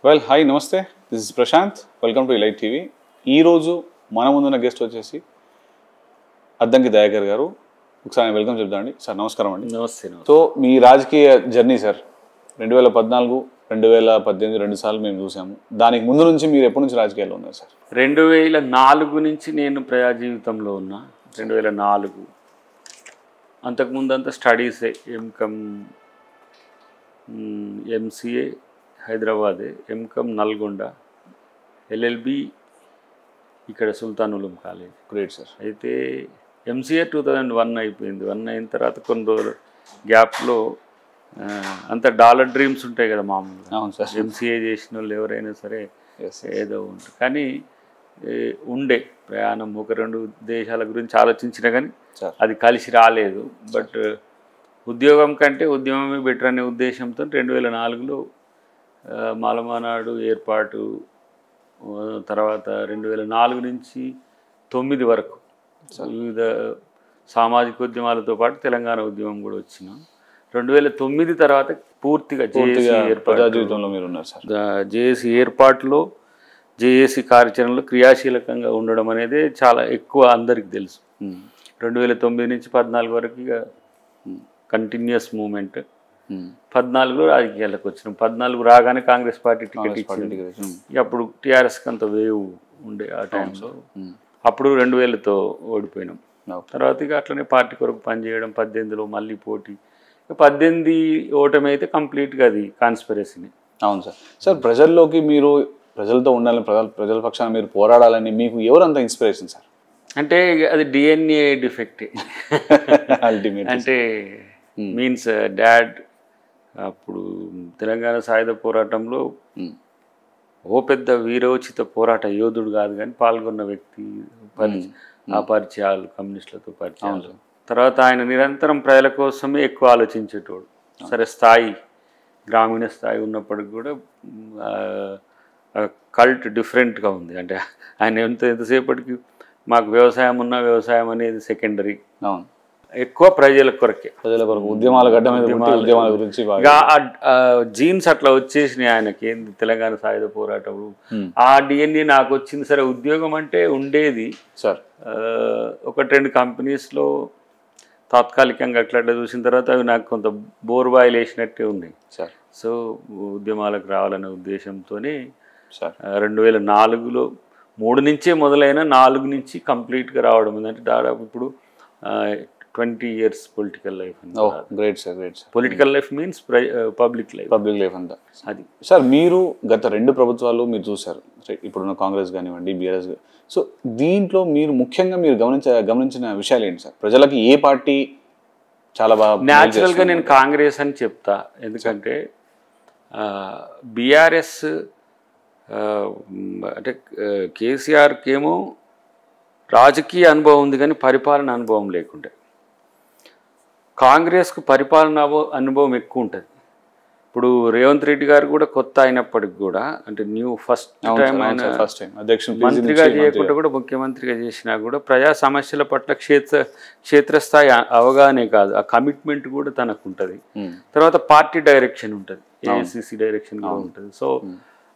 Well hi నమస్తే, this is Prashant. Welcome to ఇలైట్ TV. ఈరోజు మన ముందున్న గెస్ట్ వచ్చేసి అద్దంకి దయాకర్ గారు. ఒకసారి వెల్కమ్ చెప్తాండి సార్. నమస్కారం అండి. నమస్తే. సో మీ రాజకీయ జర్నీ సార్ 2014, 2018 రెండు సార్లు మేము చూసాము. దానికి ముందు నుంచి మీరు ఎప్పటి నుంచి రాజకీయాల్లో ఉన్నారు సార్? 2004 నుంచి నేను ప్రజా జీవితంలో ఉన్నా. 2004 అంతకుముందు అంతా స్టడీసే, ఎంకమ్ ఎంసీఏ హైదరాబాదే, ఎంకమ్ నల్గొండ, ఎల్ఎల్బి ఇక్కడ సుల్తాన్ ఉలూం కాలేజ్. Great sir. అయితే ఎంసీఏ 2001 అయిపోయింది. 1 అయిన తర్వాత కొన్ని రోజులు గ్యాప్లో అంత డాలర్ డ్రీమ్స్ ఉంటాయి కదా మామూలుగా. అవును సార్. ఎంసీఏ చేసిన వాళ్ళు ఎవరైనా సరే ఏదో ఉంటుంది, కానీ ఉండే ప్రయాణం 1-2 దేశాల గురించి ఆలోచించిన కానీ అది కలిసి రాలేదు. బట్ ఉద్యోగం కంటే ఉద్యమమే బెటర్ అనే ఉద్దేశంతో 2004లో మాలమానాడు ఏర్పాటు, తర్వాత 2004 నుంచి 2009 వరకు వివిధ సామాజిక ఉద్యమాలతో పాటు తెలంగాణ ఉద్యమం కూడా వచ్చినాం. 2009 తర్వాత పూర్తిగా జేఏసీ ఏర్పాటులో, జేఏసీ కార్యాచరణలో క్రియాశీలకంగా ఉండడం అనేది చాలా ఎక్కువ అందరికి తెలుసు. 2009 నుంచి 2014 వరకు ఇక కంటిన్యూస్ మూమెంట్. 2014లో రాజకీయాలకు వచ్చినాం. 2014 రాగానే కాంగ్రెస్ పార్టీ టికెట్ ఇచ్చింది. అప్పుడు టీఆర్ఎస్కి అంత వేవ్ ఉండే ఆ టైంలో. అప్పుడు 2000తో ఓడిపోయినాం. తర్వాత ఇక అట్లనే పార్టీ కొరకు పనిచేయడం. 2018లో మళ్ళీ పోటీ. 2018 ఓటమి అయితే కంప్లీట్గా అది కాన్స్పిరసీని. అవును సార్. సార్ ప్రజల్లోకి మీరు ప్రజలతో ఉండాలని, ప్రజల పక్షాన మీరు పోరాడాలని మీకు ఎవరంత ఇన్స్పిరేషన్ సార్? అంటే అది డిఎన్ఏ డిఫెక్టే. అంటే మీన్స్ డాడ్ అప్పుడు తెలంగాణ సాయుధ పోరాటంలో ఓ పెద్ద వీరోచిత పోరాట యోధుడు కాదు కానీ పాల్గొన్న వ్యక్తి. ఆ పరిచయాలు, కమ్యూనిస్టులతో పరిచయాలు. తర్వాత ఆయన నిరంతరం ప్రజల కోసమే ఎక్కువ ఆలోచించేటోడు. సరే స్థాయి గ్రామీణ స్థాయి ఉన్నప్పటికి కూడా కల్ట్ డిఫరెంట్గా ఉంది. అంటే ఆయన ఎంతసేపటికి మాకు వ్యవసాయం ఉన్నా వ్యవసాయం అనేది సెకండరీ, ఎక్కువ ప్రజల కొరకే, ప్రజల కొరకు ఉద్యమాల గడ్డ మీద ఉద్యమాల గురించి జీన్స్ అట్లా వచ్చేసినాయి ఆయనకి. ఏంది తెలంగాణ సాయుధ పోరాటం ఆ డిఎన్ఏ నాకు వచ్చింది. సరే ఉద్యోగం అంటే ఉండేది సార్. 1-2 కంపెనీస్లో తాత్కాలికంగా అట్లా చూసిన తర్వాత అవి నాకు కొంత బోర్బాయిల్ వేసినట్టే ఉన్నాయి సార్. సో ఉద్యమాలకు రావాలనే ఉద్దేశంతోనే సార్ 2004లో 3 నుంచే మొదలైన 4 నుంచి కంప్లీట్గా రావడం. అంటే దాదాపు ఇప్పుడు 20 years political life. Great sir, great sir. Political life means public life అంతా అది. సార్ మీరు గత 2 ప్రభుత్వాలు మీరు చూశారు, ఇప్పుడున్న కాంగ్రెస్ కానివ్వండి, బీఆర్ఎస్. సో దీంట్లో మీరు ముఖ్యంగా మీరు గమనించిన విషయాలు ఏంటి సార్? ప్రజలకి ఏ పార్టీ చాలా బాగా? న్యాచురల్గా నేను కాంగ్రెస్ అని చెప్తా. ఎందుకంటే బీఆర్ఎస్ అంటే కేసీఆర్కి ఏమో రాజకీయ అనుభవం ఉంది కానీ పరిపాలన అనుభవం లేకుండే. కాంగ్రెస్కు పరిపాలన అనుభవం ఎక్కువ ఉంటుంది. ఇప్పుడు రేవంత్ రెడ్డి గారు కూడా కొత్త అయినప్పటికి కూడా, అంటే ఫస్ట్ టైం మంత్రిగా చేయకుండా కూడా ముఖ్యమంత్రిగా చేసినా కూడా ప్రజా సమస్యల పట్ల క్షేత్రస్థాయి అవగాహనే కాదు, ఆ కమిట్మెంట్ కూడా తనకు ఉంటుంది. తర్వాత పార్టీ డైరెక్షన్ ఉంటుంది, ఏఐసిసి డైరెక్షన్ కూడా ఉంటుంది. సో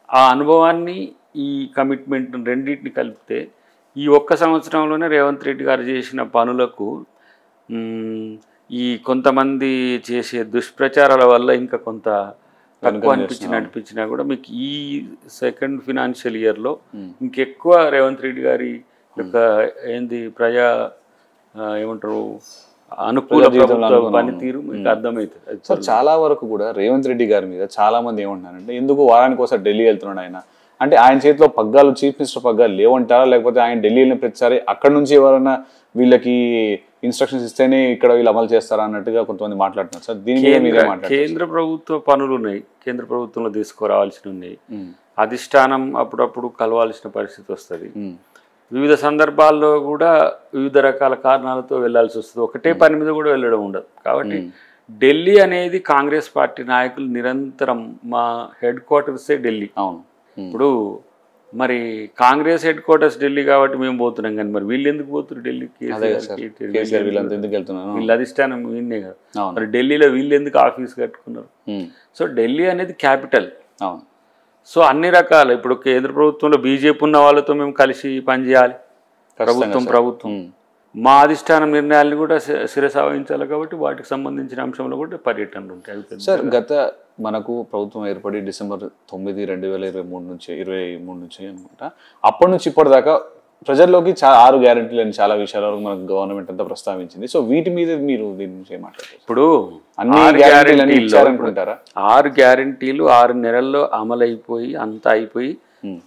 ఆ అనుభవాన్ని, ఈ కమిట్మెంట్ రెండింటిని కలిపితే ఈ 1 సంవత్సరంలోనే రేవంత్ రెడ్డి గారు చేసిన పనులకు ఈ కొంతమంది చేసే దుష్ప్రచారాల వల్ల ఇంకా కొంత తక్కువ అనిపించినా కూడా మీకు ఈ 2nd ఫినాన్షియల్ ఇయర్లో ఇంకెక్కువ రేవంత్ రెడ్డి గారి యొక్క ప్రజా ఏమంటారు అనుకూల పనితీరు మీకు అర్థమవుతుంది. సార్ చాలా వరకు కూడా రేవంత్ రెడ్డి గారి మీద చాలా మంది ఏమంటున్నారంటే, ఎందుకు వారానికి ఒకసారి ఢిల్లీ వెళ్తున్నాడు ఆయన? అంటే ఆయన చేతిలో పగ్గాలు, చీఫ్ మినిస్టర్ పగ్గాలు లేవంటారా? లేకపోతే ఆయన ఢిల్లీ వెళ్ళిన ప్రతిసారి అక్కడ నుంచి ఎవరైనా వీళ్ళకి ఇన్స్ట్రక్షన్స్ ఇస్తేనే ఇక్కడ వీళ్ళు అమలు చేస్తారా అన్నట్టుగా కొంతమంది మాట్లాడుతున్నారు సార్. దీని మీద మీరే మాట్లాడారు. కేంద్ర ప్రభుత్వ పనులు ఉన్నాయి, కేంద్ర ప్రభుత్వంలో తీసుకురావాల్సి ఉన్నాయి. అధిష్టానం అప్పుడప్పుడు కలవాల్సిన పరిస్థితి వస్తుంది. వివిధ సందర్భాల్లో కూడా వివిధ రకాల కారణాలతో వెళ్లాల్సి వస్తుంది. ఒకటే పని మీద కూడా వెళ్ళడం ఉండదు. కాబట్టి ఢిల్లీ అనేది కాంగ్రెస్ పార్టీ నాయకులు నిరంతరం, మా హెడ్ క్వార్టర్సే ఢిల్లీ. అవును. ఇప్పుడు మరి కాంగ్రెస్ హెడ్ క్వార్టర్స్ ఢిల్లీ కాబట్టి మేము పోతున్నాం, కానీ మరి వీళ్ళు ఎందుకు పోతున్నారు ఢిల్లీకి? వీళ్ళ అధిష్టానం వీళ్ళే కదా. మరి ఢిల్లీలో వీళ్ళు ఎందుకు ఆఫీస్ కట్టుకున్నారు? సో ఢిల్లీ అనేది క్యాపిటల్. సో అన్ని రకాల ఇప్పుడు కేంద్ర ప్రభుత్వంలో బీజేపీ ఉన్న వాళ్ళతో మేము కలిసి పనిచేయాలి, ప్రభుత్వం మా అధిష్టానం నిర్ణయాలను కూడా శిరసావహించాలి. కాబట్టి వాటికి సంబంధించిన అంశంలో కూడా పర్యటనలు ఉంటాయి. సార్ గత మనకు ప్రభుత్వం ఏర్పడి December 9, 2023 నుంచి అనుకుంటా, అప్పటి నుంచి ఇప్పటిదాకా ప్రజల్లోకి 6 గ్యారెంటీలు అని చాలా విషయాల వరకు మనకు గవర్నమెంట్ అంతా ప్రస్తావించింది. సో వీటి మీద మీరు దీని నుంచి ఏమాట్లాడారు? ఇప్పుడు అన్ని గ్యారెంటీలు ఇచ్చారనుకుంటారా? 6 గ్యారెంటీలు 6 నెలల్లో అమలైపోయి అంతా అయిపోయి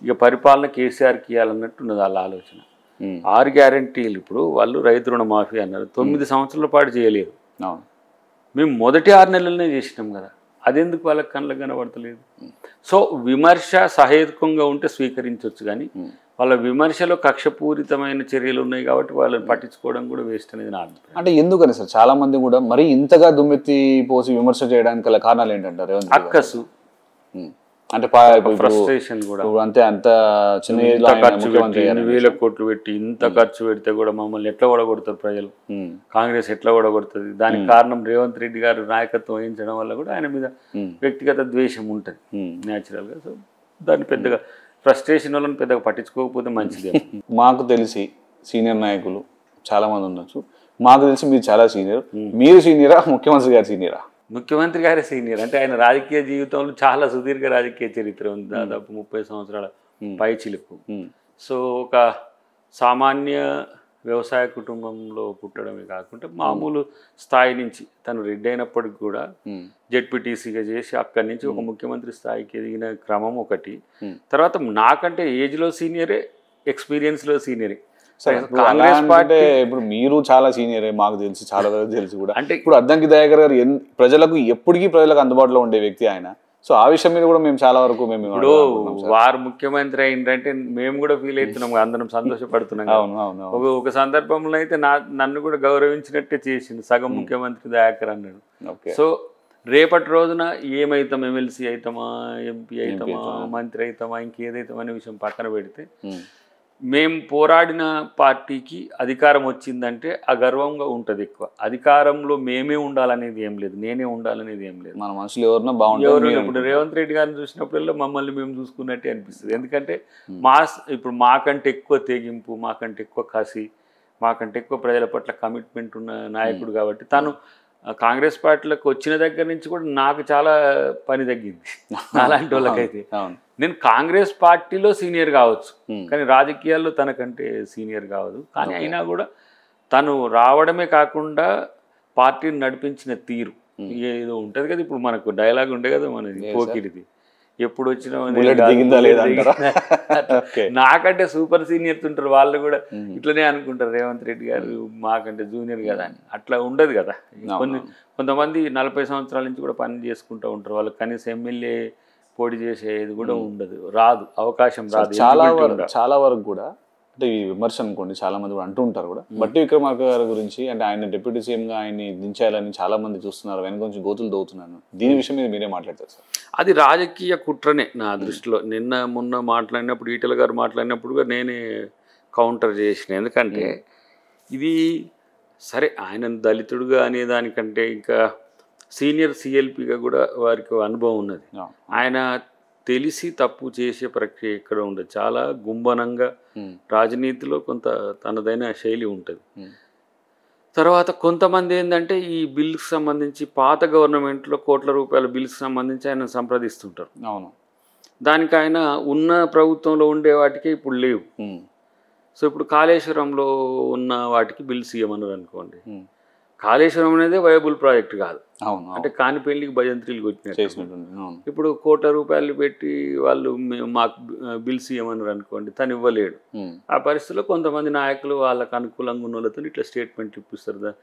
ఇక పరిపాలన కేసీఆర్కి ఇవ్వాలన్నట్టు ఉన్నది వాళ్ళ ఆలోచన. 6 గ్యారెంటీలు ఇప్పుడు వాళ్ళు రైతు రుణమాఫీ అన్నారు, 9 సంవత్సరాల పాటు చేయలేదు. మేము మొదటి 6 నెలలనే చేసినాం కదా, అదెందుకు వాళ్ళకి కళ్ళకు కనబడతలేదు? సో విమర్శ సహేతుకంగా ఉంటే స్వీకరించవచ్చు, కానీ వాళ్ళ విమర్శలో కక్షపూరితమైన చర్యలు ఉన్నాయి కాబట్టి వాళ్ళని పట్టించుకోవడం కూడా వేస్ట్ అనేది నా అభిప్రాయం. అంటే ఎందుకని సార్ చాలా మంది కూడా మరి ఇంతగా దుమ్మెత్తి పోసి విమర్శ చేయడానికి గల కారణాలు ఏంటంటారు? అక్కసు, అంటే ఫ్రస్ట్రేషన్ కూడా. అంతే, అంత చిన్న ఖర్చు పెట్టి 8,000 కోట్లు పెట్టి ఇంత ఖర్చు పెడితే కూడా మమ్మల్ని ఎట్లా ఓడగొడతారు ప్రజలు, కాంగ్రెస్ ఎట్లా ఓడగొడుతుంది? దానికి కారణం రేవంత్ రెడ్డి గారు నాయకత్వం వహించడం వల్ల కూడా ఆయన మీద వ్యక్తిగత ద్వేషం ఉంటుంది న్యాచురల్గా. సో దాన్ని పెద్దగా ఫ్రస్ట్రేషన్ వాళ్ళని పెద్దగా పట్టించుకోకపోతే మంచిది. మాకు తెలిసి సీనియర్ నాయకులు చాలా మంది ఉండొచ్చు, మాకు తెలిసి మీరు చాలా సీనియర్. మీరు సీనియరా, ముఖ్యమంత్రి గారు సీనియరా? ముఖ్యమంత్రి గారే సీనియర్. అంటే ఆయన రాజకీయ జీవితంలో చాలా సుదీర్ఘ రాజకీయ చరిత్ర ఉంది, దాదాపు 30 సంవత్సరాల పైచిలుకు. సో ఒక సామాన్య వ్యవసాయ కుటుంబంలో పుట్టడమే కాకుండా మామూలు స్థాయి నుంచి తను రెడ్డి అయినప్పటికి కూడా జెడ్పీటీసీగా చేసి అక్కడి నుంచి ఒక ముఖ్యమంత్రి స్థాయికి ఎదిగిన క్రమం ఒకటి. తర్వాత నాకంటే ఏజ్లో సీనియరే, ఎక్స్పీరియన్స్లో సీనియరే. కాంగ్రెస్ పార్టీ ఇప్పుడు మీరు చాలా సీనియరే, మాకు తెలిసి చాలా తెలుసు కూడా. అంటే ఇప్పుడు అద్దంకి దయాకర్ గారు ప్రజలకు ఎప్పటికీ ప్రజలకు అందుబాటులో ఉండే వ్యక్తి ఆయన. సో ఆ విషయం మీద కూడా మేము చాలా వరకు ఇప్పుడు వారు ముఖ్యమంత్రి అయిందంటే మేము కూడా ఫీల్ అవుతున్నాం, అందరం సంతోషపడుతున్నాం. ఒక సందర్భంలో అయితే నన్ను కూడా గౌరవించినట్టే చేసింది, సగం ముఖ్యమంత్రి దయాకర్ అన్నాడు. సో రేపటి రోజున ఏమైతాం, ఎమ్మెల్సీ అవుతామా, ఎంపీ అవుతామా, మంత్రి అవుతామా, ఇంకేదైతామా అనే విషయం పక్కన పెడితే మేము పోరాడిన పార్టీకి అధికారం వచ్చిందంటే ఆ గర్వంగా ఉంటుంది ఎక్కువ. అధికారంలో మేమే ఉండాలనేది ఏం లేదు, నేనే ఉండాలనేది ఏం లేదు. మన మనుషులు ఎవరైనా బాగుంటారు. ఇప్పుడు రేవంత్ రెడ్డి గారిని చూసినప్పుడల్లా మమ్మల్ని మేము చూసుకున్నట్టే అనిపిస్తుంది. ఎందుకంటే ఇప్పుడు మాకంటే ఎక్కువ తెగింపు, మాకంటే ఎక్కువ కసి, మాకంటే ఎక్కువ ప్రజల పట్ల కమిట్మెంట్ ఉన్న నాయకుడు కాబట్టి తను కాంగ్రెస్ పార్టీలకు వచ్చిన దగ్గర నుంచి కూడా నాకు చాలా పని తగ్గింది. అలాంటి వాళ్ళకైతే నేను కాంగ్రెస్ పార్టీలో సీనియర్ కావచ్చు, కానీ రాజకీయాల్లో తనకంటే సీనియర్ కావద్దు. కానీ అయినా కూడా తను రావడమే కాకుండా పార్టీని నడిపించిన తీరు ఏదో ఉంటుంది కదా. ఇప్పుడు మనకు డైలాగ్ ఉండే కదా మనది, పోకిరిది, ఎప్పుడు వచ్చినా నాకంటే సూపర్ సీనియర్స్ ఉంటారు, వాళ్ళు కూడా ఇట్లనే అనుకుంటారు రేవంత్ రెడ్డి గారు మాకంటే జూనియర్ కదా అని. అట్లా ఉండదు కదా. కొంతమంది 40 సంవత్సరాల నుంచి కూడా పని చేసుకుంటూ ఉంటారు, వాళ్ళకి కనీసం ఎమ్మెల్యే పోటీ చేసేది కూడా ఉండదు, రాదు, అవకాశం రాదు. చాలా వరకు కూడా అంటే ఈ విమర్శ అనుకోండి చాలా మంది కూడా అంటూ ఉంటారు కూడా. బట్టి విక్రమార్క గారి గురించి అంటే ఆయన డిప్యూటీ సీఎంగా ఆయన్ని దించాలని చాలా మంది చూస్తున్నారు, వెనక నుంచి గోతులు దోవుతున్నాను. దీని విషయం మీద మీరే మాట్లాడతారు సార్? అది రాజకీయ కుట్రనే నా దృష్టిలో. మొన్న మాట్లాడినప్పుడు ఈటెల గారు మాట్లాడినప్పుడు నేనే కౌంటర్ చేసిన. ఎందుకంటే ఇది సరే ఆయన దళితుడుగా అనేదానికంటే ఇంకా సీనియర్ సిఎల్పిగా కూడా వారికి అనుభవం ఉన్నది. ఆయన తెలిసి తప్పు చేసే ప్రక్రియ ఎక్కడ ఉండదు, చాలా గుంబనంగా రాజనీతిలో కొంత తనదైన శైలి ఉంటుంది. తర్వాత కొంతమంది ఏంటంటే ఈ బిల్కి సంబంధించి పాత గవర్నమెంట్లో కోట్ల రూపాయల బిల్కి సంబంధించి ఆయన సంప్రదిస్తుంటారు. అవును, దానికి ఆయన ఉన్న ప్రభుత్వంలో ఉండే వాటికి ఇప్పుడు లేవు. సో ఇప్పుడు కాళేశ్వరంలో ఉన్న వాటికి బిల్స్ ఇవ్వమన్నారు అనుకోండి, కాళేశ్వరం అనేది వైబుల్ ప్రాజెక్ట్ కాదు. అంటే కానిపెళ్లికి భజంత్రీలు కొట్టినట్టు ఇప్పుడు కోట్ల రూపాయలు పెట్టి వాళ్ళు మాకు బిల్స్ ఇవ్వమన్నారు అనుకోండి, తను ఇవ్వలేడు. ఆ పరిస్థితిలో కొంతమంది నాయకులు వాళ్ళకు అనుకూలంగా ఉన్న వాళ్ళతో ఇట్లా స్టేట్మెంట్ ఇప్పిస్తారు,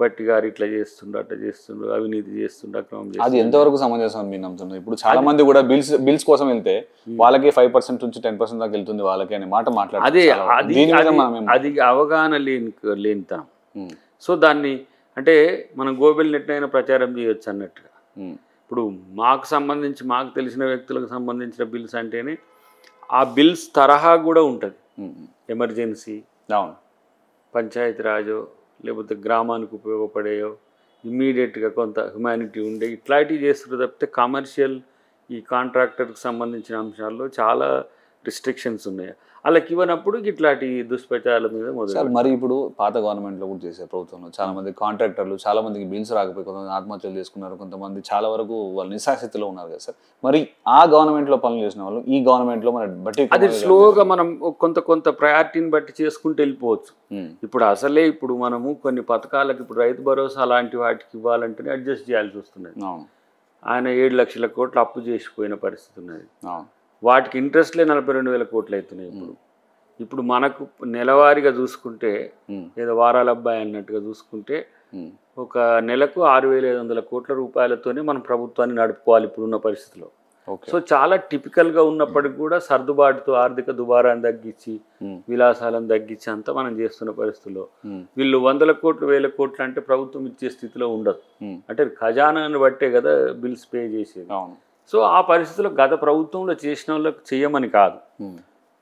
బట్టి గారు ఇట్లా చేస్తుండ్రు, అట్లా చేస్తుండ్రు, అవినీతి చేస్తుండ్రు, అక్రమం చేస్తుండ్రు. అది ఎంతవరకు సమంజసం మీరు నమ్ముతున్నారు? ఇప్పుడు చాలా మంది కూడా బిల్స్ కోసం వెళ్తే వాళ్ళకి 5% నుంచి 10% దాకా వెళ్తుంది వాళ్ళకి అనే మాట మాట్లాడారు. అది అవగాహన లేనితనం. సో దాన్ని అంటే మనం గోబెల్ నెట్ అయినా ప్రచారం చేయొచ్చు అన్నట్టుగా. ఇప్పుడు మాకు తెలిసిన వ్యక్తులకు సంబంధించిన బిల్స్ అంటేనే ఆ బిల్స్ తరహా కూడా ఉంటుంది. ఎమర్జెన్సీ, పంచాయతీరాజో లేకపోతే గ్రామానికి ఉపయోగపడేయో, ఇమ్మీడియట్గా కొంత హ్యుమానిటీ ఉండే ఇట్లాంటివి చేస్తారు తప్పితే కమర్షియల్ ఈ కాంట్రాక్టర్కి సంబంధించిన అంశాల్లో చాలా రిస్ట్రిక్షన్స్ ఉన్నాయి. వాళ్ళకి ఇవ్వనప్పుడు ఇట్లాంటి దుష్ప్రచారాల మీద మొదలు. మరి ఇప్పుడు పాత గవర్నమెంట్లో కూడా చేసే ప్రభుత్వంలో చాలా మంది కాంట్రాక్టర్లు చాలా మందికి బిల్స్ రాకపోయి కొంతమంది ఆత్మహత్యలు చేసుకున్నారు, కొంతమంది చాలా వరకు వాళ్ళు నిస్సాస్థితిలో ఉన్నారు కదా సార్. మరి ఆ గవర్నమెంట్లో పనులు చేసిన వాళ్ళు ఈ గవర్నమెంట్లో మన బట్టి అది స్లోగా మనం కొంత ప్రయారిటీని బట్టి చేసుకుంటూ వెళ్ళిపోవచ్చు. ఇప్పుడు అసలే ఇప్పుడు మనము కొన్ని పథకాలకు ఇప్పుడు రైతు భరోసా లాంటి వాటికి ఇవ్వాలంటేనే అడ్జస్ట్ చేయాల్సి వస్తున్నది. ఆయన 7 లక్షల కోట్లు అప్పు చేసిపోయిన పరిస్థితి ఉన్నది. వాటికి ఇంట్రెస్ట్లే 42,000 కోట్లు అవుతున్నాయి. ఇప్పుడు మనకు నెలవారీగా చూసుకుంటే ఏదో వారాల అబ్బాయి అన్నట్టుగా చూసుకుంటే ఒక నెలకు 6,500 కోట్ల రూపాయలతోనే మనం ప్రభుత్వాన్ని నడుపుకోవాలి ఇప్పుడున్న పరిస్థితిలో. సో చాలా టిపికల్గా ఉన్నప్పటికి కూడా సర్దుబాటుతో ఆర్థిక దుబారాన్ని తగ్గించి విలాసాలను తగ్గించి అంతా మనం చేస్తున్న పరిస్థితుల్లో వీళ్ళు 100 కోట్లు 1000 కోట్లు అంటే ప్రభుత్వం ఇచ్చే స్థితిలో ఉండదు. అంటే ఖజానాన్ని బట్టే కదా బిల్స్ పే చేసేది. సో ఆ పరిస్థితుల్లో గత ప్రభుత్వంలో చేసిన వాళ్ళకి చేయమని కాదు,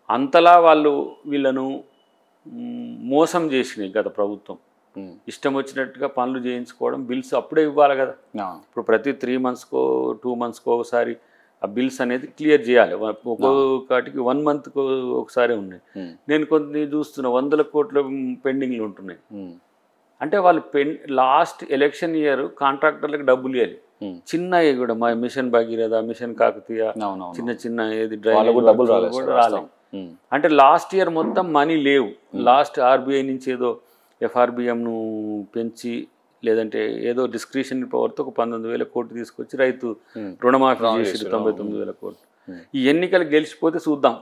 అంతలా వాళ్ళు వీళ్ళను మోసం చేసినాయి గత ప్రభుత్వం. ఇష్టం వచ్చినట్టుగా పనులు చేయించుకోవడం, బిల్స్ అప్పుడే ఇవ్వాలి కదా. ఇప్పుడు ప్రతి 3 మంత్స్కో 2 మంత్స్కో ఒకసారి ఆ బిల్స్ అనేది క్లియర్ చేయాలి. ఒక్కొక్కటికి 1 మంత్కు ఒకసారి ఉన్నాయి. నేను కొన్ని చూస్తున్నా 100 కోట్ల పెండింగ్లు ఉంటున్నాయి. అంటే వాళ్ళు లాస్ట్ ఎలక్షన్ ఇయర్ కాంట్రాక్టర్లకు డబ్బులు ఇవ్వాలి. చిన్నవి కూడా మా మిషన్ భగీరథ, మిషన్ కాకతీయ, చిన్న ఏది డ్రైనేజ్ కూడా రాలేదు. అంటే లాస్ట్ ఇయర్ మొత్తం మనీ లేవు. లాస్ట్ ఆర్బీఐ నుంచి ఏదో ఎఫ్ఆర్బిఎంను పెంచి లేదంటే ఏదో డిస్క్రిషనరీ పవర్తో ఒక 19,000 కోట్లు తీసుకొచ్చి రైతు రుణమాఫీ చేసి 99,000 కోట్లు. ఈ ఎన్నికలు గెలిచిపోతే చూద్దాం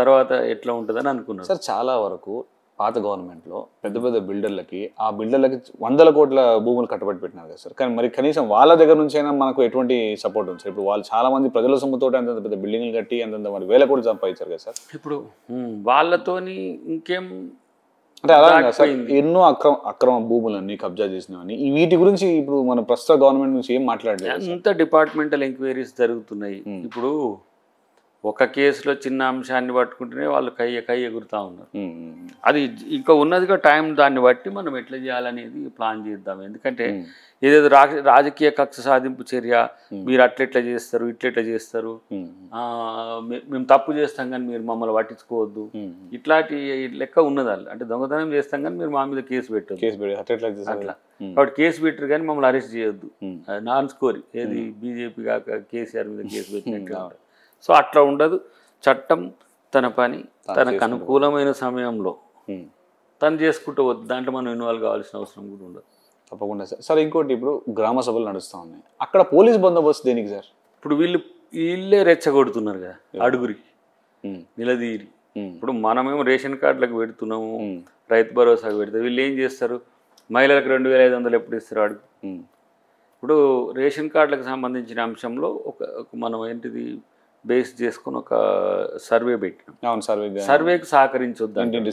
తర్వాత ఎట్లా ఉంటుందని అనుకున్నాను సార్. చాలా వరకు పాత గవర్నమెంట్లో పెద్ద పెద్ద బిల్డర్లకి ఆ బిల్డర్లకి 100 కోట్ల భూములు కట్టబెట్టి పెట్టినారు కదా సార్. కానీ మరి కనీసం వాళ్ళ దగ్గర నుంచి అయినా మనకు ఎటువంటి సపోర్ట్ ఉంది సార్? ఇప్పుడు వాళ్ళు చాలా మంది ప్రజల సొమ్ముతో అంత పెద్ద బిల్డింగ్లు కట్టి అంతంత మరి 1000 కోట్లు సంపాదించారు కదా సార్. ఇప్పుడు వాళ్ళతోని ఇంకేం అంటే అలా సార్, ఎన్నో అక్రమ భూములన్నీ కబ్జా చేసినవని వీటి గురించి ఇప్పుడు మన ప్రస్తుత గవర్నమెంట్ నుంచి ఏం మాట్లాడలేదు. అంత డిపార్ట్మెంటల్ ఎంక్వైరీస్ జరుగుతున్నాయి. ఇప్పుడు ఒక కేసులో చిన్న అంశాన్ని పట్టుకుంటేనే వాళ్ళు కయ్య ఎగురుతూ ఉన్నారు. అది ఇంకా ఉన్నదిగా టైం, దాన్ని బట్టి మనం ఎట్లా చేయాలనేది ప్లాన్ చేద్దాం. ఎందుకంటే ఏదేదో రాజకీయ కక్ష సాధింపు చర్య, మీరు అట్లెట్లా చేస్తారు ఇట్లెట్లా చేస్తారు, మేము తప్పు చేస్తాం కానీ మీరు మమ్మల్ని పట్టించుకోవద్దు, ఇట్లాంటి లెక్క ఉన్నది. అంటే దొంగతనం చేస్తాం కానీ మీరు మా మీద కేసు పెట్టదు అట్లా. కాబట్టి కేసు పెట్టరు కానీ మమ్మల్ని అరెస్ట్ చేయొద్దు, నాన్ స్కోరీ ఏది బీజేపీ కాక కేసీఆర్ మీద కేసు పెట్టినట్టు. సో అట్లా ఉండదు. చట్టం తన పని తనకు అనుకూలమైన సమయంలో తను చేసుకుంటూ వద్దు, దాంట్లో మనం ఇన్వాల్వ్ కావాల్సిన అవసరం కూడా ఉండదు. తప్పకుండా సార్. సార్ ఇంకోటి, ఇప్పుడు గ్రామ సభలు నడుస్తూ ఉన్నాయి, అక్కడ పోలీస్ బందోబస్తు దేనికి సార్? ఇప్పుడు వీళ్ళే రెచ్చగొడుతున్నారు కదా అడుగురికి నిలదీరి. ఇప్పుడు మనమేమో రేషన్ కార్డులకు పెడుతున్నాము, రైతు భరోసాకు పెడతారు. వీళ్ళు ఏం చేస్తారు? మహిళలకు 2,500 ఎప్పుడు ఇస్తారు అడుగు. ఇప్పుడు రేషన్ కార్డులకు సంబంధించిన అంశంలో ఒక మనం ఏంటిది బేస్ చేసుకుని ఒక సర్వే పెట్టినాం. సర్వేకి సహకరించొద్దు.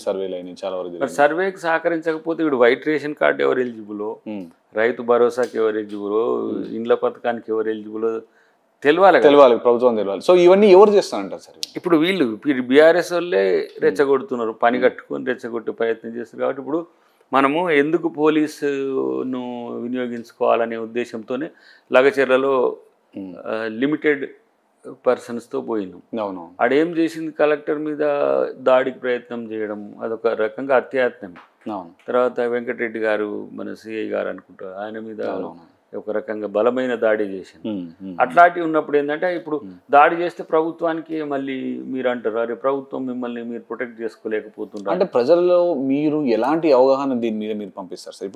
సర్వేకి సహకరించకపోతే ఇప్పుడు వైట్ రేషన్ కార్డు ఎవరు ఎలిజిబులో, రైతు భరోసాకి ఎవరు ఎలిజిబులో, ఇండ్ల పథకానికి ఎవరు ఎలిజిబులో తెలియాలి, ప్రభుత్వం తెలియాలి. సో ఇవన్నీ ఎవరు చేస్తారంటారు సార్? ఇప్పుడు వీళ్ళు బీఆర్ఎస్ వాళ్ళే రెచ్చగొడుతున్నారు, పని కట్టుకొని రెచ్చగొట్టే ప్రయత్నం చేస్తారు. కాబట్టి ఇప్పుడు మనము ఎందుకు పోలీసును వినియోగించుకోవాలనే ఉద్దేశంతోనే లగచెర్లలో లిమిటెడ్ పర్సన్స్తో పోయినాం. ఆడేం చేసింది, కలెక్టర్ మీద దాడికి ప్రయత్నం చేయడం, అదొక రకంగా అత్యాయత్నం. తర్వాత వెంకటరెడ్డి గారు మన సిఐ గారు అనుకుంటా, ఆయన మీద ఒక రకంగా బలమైన దాడి చేసింది. అట్లాంటివి ఉన్నప్పుడు ఏంటంటే ఇప్పుడు దాడి చేస్తే ప్రభుత్వానికి మళ్ళీ మీరు అంటారు, అరే ప్రభుత్వం మిమ్మల్ని మీరు ప్రొటెక్ట్ చేసుకోలేకపోతున్నారు. అంటే ప్రజల్లో మీరు ఎలాంటి అవగాహన దీని మీద మీరు పంపిస్తారు సార్?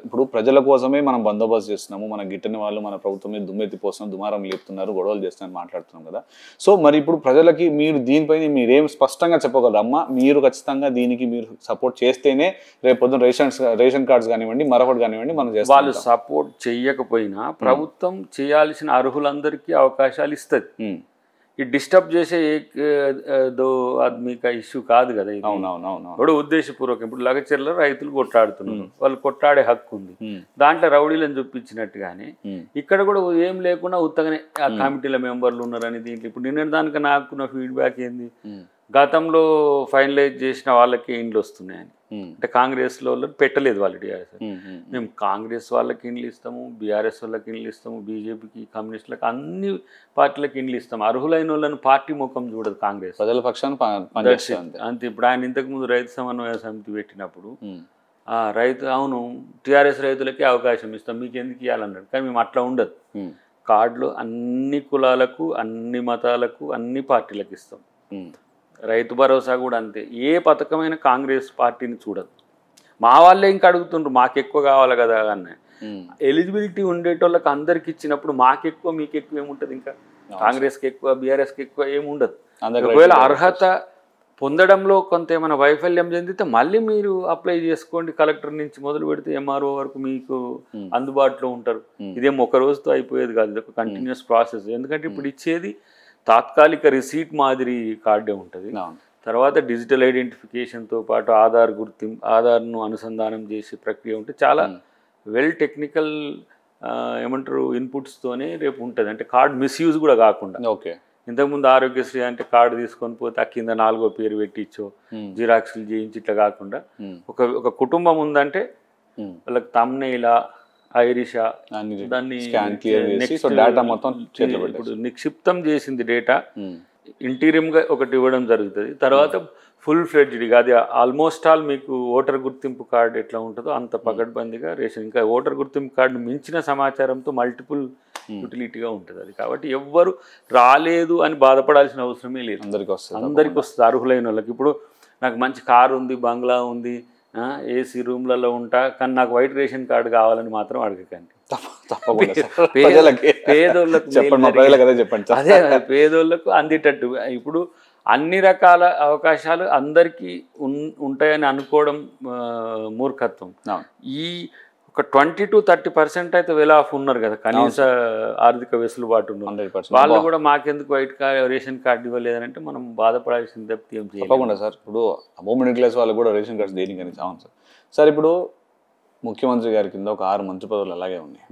ఇప్పుడు ప్రజల కోసమే మనం బందోబస్తు చేస్తున్నాము, మన గిట్టని వాళ్ళు మన ప్రభుత్వం మీద దుమ్మెత్తిపోస్తున్నాం, దుమారం లేపుతున్నారు, గొడవలు చేస్తున్నారని మాట్లాడుతున్నాం కదా. సో మరి ఇప్పుడు ప్రజలకి మీరు దీనిపైన మీరేం స్పష్టంగా చెప్పగలరు? అమ్మ మీరు ఖచ్చితంగా దీనికి మీరు సపోర్ట్ చేస్తేనే రేపు పొద్దున రేషన్ కార్డ్స్ కానివ్వండి మరొకటి కానివ్వండి మనం చేస్తాం. వాళ్ళు సపోర్ట్ చెయ్యకపోయినా ప్రభుత్వం చేయాల్సిన అర్హులందరికీ అవకాశాలు ఇస్తుంది. ఈ డిస్టర్బ్ చేసే దో ఆద్మీక ఇష్యూ కాదు కదా ఇది. ఇప్పుడు ఉద్దేశపూర్వకం ఇప్పుడు లగచెర్లలో రైతులు కొట్లాడుతున్నారు, వాళ్ళు కొట్లాడే హక్కు ఉంది. దాంట్లో రౌడీలను చూపించినట్టుగానే ఇక్కడ కూడా ఏం లేకుండా ఉత్తగానే ఆ కమిటీల మెంబర్లు ఉన్నారని దీంట్లో ఇప్పుడు నిన్న దానికి నాకు ఫీడ్బ్యాక్ ఏంది, గతంలో ఫైనలైజ్ చేసిన వాళ్ళకి ఇండ్లు వస్తున్నాయని. అంటే కాంగ్రెస్లో పెట్టలేదు వాళ్ళు టీఆర్ఎస్. మేము కాంగ్రెస్ వాళ్ళకి ఇండ్లు ఇస్తాము, బీఆర్ఎస్ వాళ్ళకి ఇండ్లు ఇస్తాము, బీజేపీకి, కమ్యూనిస్టులకు, అన్ని పార్టీలకు ఇండ్లు ఇస్తాము. అర్హులైన వాళ్ళని పార్టీ ముఖం చూడదు కాంగ్రెస్, ప్రజల పక్షాన అంతే. ఇప్పుడు ఆయన ఇంతకుముందు రైతు సమన్వయ సమితి పెట్టినప్పుడు రైతు అవును టీఆర్ఎస్ రైతులకి అవకాశం ఇస్తాం, మీకు ఎందుకు ఇవ్వాలన్నాడు. కానీ మేము అట్లా ఉండదు. కార్డులు అన్ని కులాలకు, అన్ని మతాలకు, అన్ని పార్టీలకు ఇస్తాం. రైతు భరోసా కూడా అంతే. ఏ పథకమైన కాంగ్రెస్ పార్టీని చూడదు. మా వాళ్ళే ఇంకా అడుగుతుండ్రు మాకు ఎక్కువ కావాలి కదా అన్న. ఎలిజిబిలిటీ ఉండేటోళ్ళకి అందరికి ఇచ్చినప్పుడు మాకెక్కువ మీకెక్కువ ఏముంటుంది? ఇంకా కాంగ్రెస్కి ఎక్కువ, బీఆర్ఎస్కి ఎక్కువ ఏముండదు. ఒకవేళ అర్హత పొందడంలో కొంత ఏమైనా వైఫల్యం చెందితే మళ్ళీ మీరు అప్లై చేసుకోండి. కలెక్టర్ నుంచి మొదలు పెడితే ఎంఆర్ఓ వరకు మీకు అందుబాటులో ఉంటారు. ఇదేం ఒక రోజుతో అయిపోయేది కాదు, ఇది ఒక కంటిన్యూస్ ప్రాసెస్. ఎందుకంటే ఇప్పుడు ఇచ్చేది తాత్కాలిక రిసీట్ మాదిరి కార్డే ఉంటుంది. తర్వాత డిజిటల్ ఐడెంటిఫికేషన్తో పాటు ఆధార్ను అనుసంధానం చేసే ప్రక్రియ ఉంటే చాలా వెల్ టెక్నికల్ ఏమంటారు ఇన్పుట్స్తోనే రేపు ఉంటుంది. అంటే కార్డ్ మిస్యూజ్ కూడా కాకుండా. ఓకే, ఇంతకుముందు ఆరోగ్యశ్రీ అంటే కార్డు తీసుకొని పోతే ఆ కింద 4వ పేరు పెట్టించో జిరాక్స్లు చేయించి ఇట్లా కాకుండా ఒక కుటుంబం ఉందంటే వాళ్ళకి తమ్నైలా, ఐరిషా దాన్ని ఇప్పుడు నిక్షిప్తం చేసింది డేటా ఇంటీరియంగా ఒకటి ఇవ్వడం జరుగుతుంది. తర్వాత ఫుల్ ఫ్లెడ్జ్డ్గా అది ఆల్మోస్ట్ ఆల్ మీకు ఓటర్ గుర్తింపు కార్డు ఎట్లా ఉంటుందో అంత పకడ్బందీగా రేషన్, ఇంకా ఓటర్ గుర్తింపు కార్డు మించిన సమాచారంతో మల్టిపుల్ యూటిలిటీగా ఉంటుంది అది. కాబట్టి ఎవ్వరు రాలేదు అని బాధపడాల్సిన అవసరమే లేదు. అందరికి వస్తుంది అర్హులైన వాళ్ళకి. ఇప్పుడు నాకు మంచి కారు ఉంది, బంగ్లా ఉంది, ఏసీ రూమ్లలో ఉంటా, కానీ నాకు వైట్ రేషన్ కార్డు కావాలని మాత్రం అడగకండి. అదే పేదోళ్ళకు అందేటట్టు ఇప్పుడు అన్ని రకాల అవకాశాలు అందరికీ ఉంటాయని అనుకోవడం మూర్ఖత్వం. ఈ ఒక 20 to 30% అయితే వెల్ ఆఫ్ ఉన్నారు కదా, కనీస ఆర్థిక వెసులుబాటు ఉన్నారు. వాళ్ళు కూడా మాకెందుకు వైట్ రేషన్ కార్డు ఇవ్వలేదని అంటే మనం బాధపడాల్సింది తప్పితే ఏం తప్పకుండా సార్. ఇప్పుడు అబో మిడిల్ క్లాస్ వాళ్ళు కూడా రేషన్ కార్డ్స్ దేనికి అని. అవును సార్. సార్ ఇప్పుడు ముఖ్యమంత్రి గారి కింద ఒక 6 మంత్రి పదవులు అలాగే ఉన్నాయి.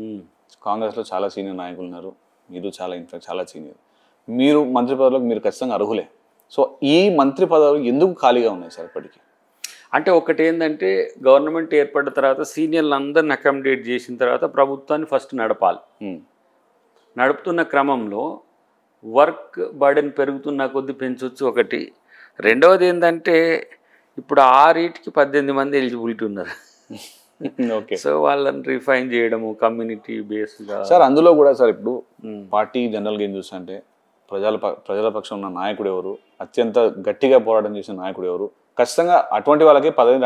కాంగ్రెస్లో చాలా సీనియర్ నాయకులు ఉన్నారు, మీరు చాలా సీనియర్. మీరు మంత్రి పదవులకు మీరు ఖచ్చితంగా అర్హులే. సో ఈ మంత్రి పదవులు ఎందుకు ఖాళీగా ఉన్నాయి సార్ ఇప్పటికీ? అంటే ఒకటి ఏంటంటే గవర్నమెంట్ ఏర్పడిన తర్వాత సీనియర్లు అందరిని అకామిడేట్ చేసిన తర్వాత ప్రభుత్వాన్ని ఫస్ట్ నడపాలి. నడుపుతున్న క్రమంలో వర్క్ బర్డెన్ పెరుగుతున్న కొద్ది పెంచవచ్చు ఒకటి. రెండవది ఏంటంటే ఇప్పుడు 6కి 18 మంది ఎలిజిబిలిటీ ఉన్నారు. ఓకే, సో వాళ్ళని రిఫైన్ చేయడము కమ్యూనిటీ బేస్గా. సార్ అందులో కూడా సార్ ఇప్పుడు పార్టీ జనరల్గా ఏం చూస్తుంటే ప్రజల పక్షం ఉన్న నాయకుడు ఎవరు, అత్యంత గట్టిగా పోరాటం చేసిన నాయకుడు ఎవరు, ఖచ్చితంగా అటువంటి వాళ్ళకి పదవి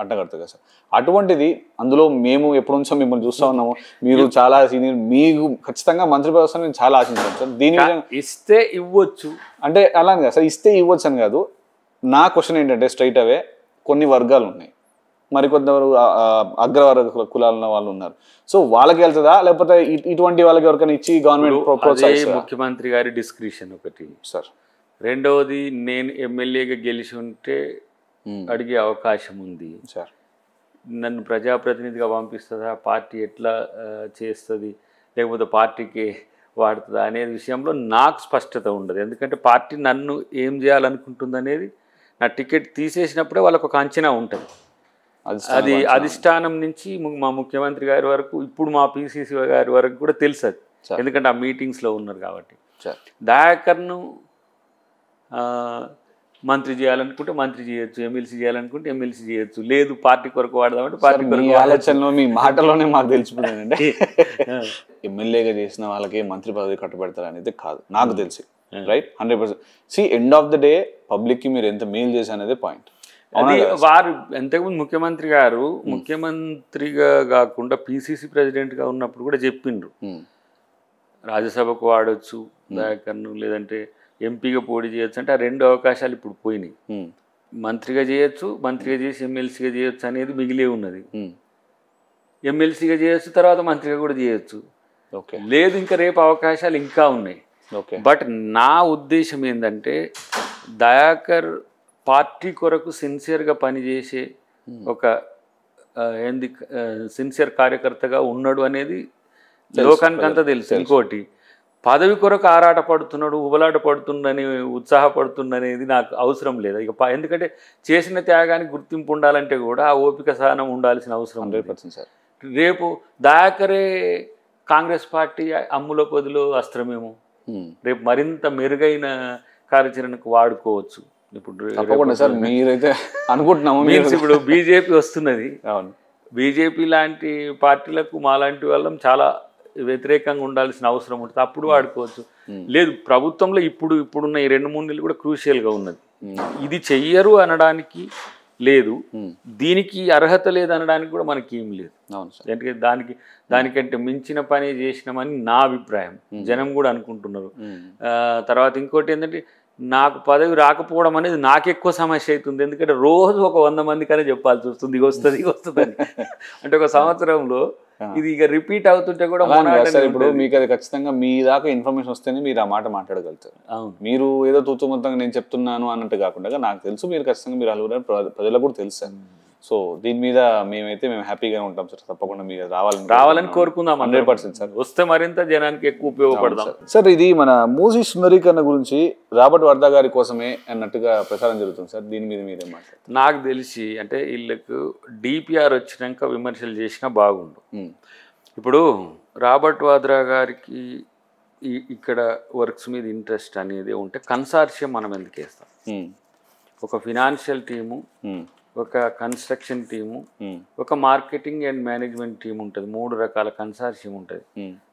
అడ్డగడుతుంది కదా సార్. అటువంటిది అందులో మేము ఎప్పటి నుంచో మిమ్మల్ని చూస్తూ ఉన్నాము, మీరు చాలా సీనియర్, మీకు ఖచ్చితంగా మంత్రి పదవి వస్తే నేను చాలా ఆశించాను సార్. దీని ఇస్తే ఇవ్వచ్చు అంటే అలా కదా సార్, ఇస్తే ఇవ్వచ్చు అని కాదు. నా క్వశ్చన్ ఏంటంటే స్ట్రైట్ అవే కొన్ని వర్గాలు ఉన్నాయి, మరికొందరు అగ్రవర్గ కులాల వాళ్ళు ఉన్నారు. సో వాళ్ళకి వెళ్తుందా లేకపోతే ఇటువంటి వాళ్ళకి ఎవరికైనా ఇచ్చి గవర్నమెంట్ ముఖ్యమంత్రి గారి డిస్క్రిప్షన్ ఒకటి సార్. రెండవది నేను ఎమ్మెల్యేగా గెలిచి ఉంటే అడిగే అవకాశం ఉంది సార్. నన్ను ప్రజాప్రతినిధిగా పంపిస్తుందా, పార్టీ ఎట్లా చేస్తుంది, లేకపోతే పార్టీకి వాడుతుందా అనే విషయంలో నాకు స్పష్టత ఉండదు. ఎందుకంటే పార్టీ నన్ను ఏం చేయాలనుకుంటుంది అనేది నా టికెట్ తీసేసినప్పుడే వాళ్ళకు ఒక అంచనా ఉంటుంది. అది అధిష్టానం నుంచి మా ముఖ్యమంత్రి గారి వరకు, ఇప్పుడు మా పిసిసి గారి వరకు కూడా తెలుసు అది, ఎందుకంటే ఆ మీటింగ్స్లో ఉన్నారు కాబట్టి. దయాకర్ను మంత్రి చేయాలనుకుంటే మంత్రి చేయొచ్చు, ఎమ్మెల్సీ చేయాలనుకుంటే ఎమ్మెల్సీ చేయొచ్చు, లేదు పార్టీ కొరకు వాడదామంటే పార్టీ కొరకు. ఆలోచనలో మీ మాటలోనే మాకు తెలిసిపోయిందండి. ఎమ్మెల్యేగా చేసిన వాళ్ళకి మంత్రి పదవి కట్టబెడతారు అనేది కాదు, నాకు తెలిసి రైట్ 100%. సి ఎండ్ ఆఫ్ ద డే పబ్లిక్కి మీరు ఎంత మెయిల్ చేసి అనేది పాయింట్. అది వారు ఎంతకుముందు ముఖ్యమంత్రి గారు ముఖ్యమంత్రిగా కాకుండా పిసిసి ప్రెసిడెంట్గా ఉన్నప్పుడు కూడా చెప్పిండ్రు, రాజ్యసభకు వాడచ్చు దయాకర్ను, లేదంటే ఎంపీగా పోటీ చేయొచ్చు. అంటే ఆ 2 అవకాశాలు ఇప్పుడు పోయినాయి. మంత్రిగా చేయొచ్చు, మంత్రిగా చేసి ఎమ్మెల్సీగా చేయొచ్చు అనేది మిగిలే ఉన్నది. ఎమ్మెల్సీగా చేయొచ్చు, తర్వాత మంత్రిగా కూడా చేయొచ్చు. లేదు ఇంకా రేపు అవకాశాలు ఇంకా ఉన్నాయి. బట్ నా ఉద్దేశం ఏంటంటే దయాకర్ పార్టీ కొరకు సిన్సియర్గా పనిచేసే ఒక సిన్సియర్ కార్యకర్తగా ఉన్నాడు అనేది లోకానికి అంతా తెలుసు. ఇంకోటి పదవి కొరకు ఆరాట పడుతున్నాడు, ఉబలాట పడుతుండని, ఉత్సాహపడుతుండనేది నాకు అవసరం లేదు. ఇక ఎందుకంటే చేసిన త్యాగానికి గుర్తింపు ఉండాలంటే కూడా ఆ ఓపిక సహనం ఉండాల్సిన అవసరం 100% సార్. రేపు దయాకరే కాంగ్రెస్ పార్టీ అమ్ముల పొదిలో అస్త్రమేమో, రేపు మరింత మెరుగైన కార్యాచరణకు వాడుకోవచ్చు. ఇప్పుడు తప్పకుండా సార్, మీరైతే అనుకుంటున్నాము. ఇప్పుడు బీజేపీ వస్తున్నది, అవును, బీజేపీ లాంటి పార్టీలకు మాలాంటి వాళ్ళం చాలా వ్యతిరేకంగా ఉండాల్సిన అవసరం ఉంటుంది, అప్పుడు వాడుకోవచ్చు. లేదు, ప్రభుత్వంలో ఇప్పుడున్న ఈ 2-3 నెలలు కూడా క్రూషియల్గా ఉన్నది. ఇది చెయ్యరు అనడానికి లేదు, దీనికి అర్హత లేదు అనడానికి కూడా మనకి ఏం లేదు. ఎందుకంటే దానికంటే మించిన పని చేసినామని నా అభిప్రాయం, జనం కూడా అనుకుంటున్నారు. తర్వాత ఇంకోటి ఏంటంటే, నాకు పదవి రాకపోవడం అనేది నాకు ఎక్కువ సమస్య అవుతుంది. ఎందుకంటే రోజు ఒక 100 మందికనే చెప్పాల్సి వస్తుంది, ఇది వస్తుంది అని. అంటే ఒక సంవత్సరంలో ఇది ఇక రిపీట్ అవుతుంటే కూడా ఇప్పుడు మీకు అది ఖచ్చితంగా మీ దాకా ఇన్ఫర్మేషన్ వస్తేనే మీరు ఆ మాట మాట్లాడగలుగుతారు. మీరు ఏదో తూతు మొత్తంగా నేను చెప్తున్నాను అన్నట్టు కాకుండా నాకు తెలుసు మీరు ఖచ్చితంగా మీరు అలుగురు ప్రజలకు కూడా తెలుసు. సో దీని మీద మేము హ్యాపీగా ఉంటాం సార్. తప్పకుండా మీరు రావాలని కోరుకుందాం. 100% సార్. వస్తే మరింత జనానికి ఎక్కువ ఉపయోగపడదాం సార్. ఇది మన మూసీ సుందరీకరణ గురించి రాబర్ట్ వాద్రా గారి కోసమే అన్నట్టుగా ప్రచారం జరుగుతుంది సార్. దీని మీద మీరేం మాట్లాడారు? నాకు తెలిసి అంటే వీళ్ళకు డిపిఆర్ వచ్చినాక విమర్శలు చేసినా బాగుండు. ఇప్పుడు రాబర్ట్ వాద్రా గారికి ఇక్కడ వర్క్స్ మీద ఇంట్రెస్ట్ అనేది ఉంటే కన్సార్షియం మనం ఎందుకు వేస్తాం? ఒక ఫినాన్షియల్ టీము, ఒక కన్స్ట్రక్షన్ టీము, ఒక మార్కెటింగ్ అండ్ మేనేజ్మెంట్ టీం ఉంటుంది. 3 రకాల కన్సార్షియం ఉంటుంది.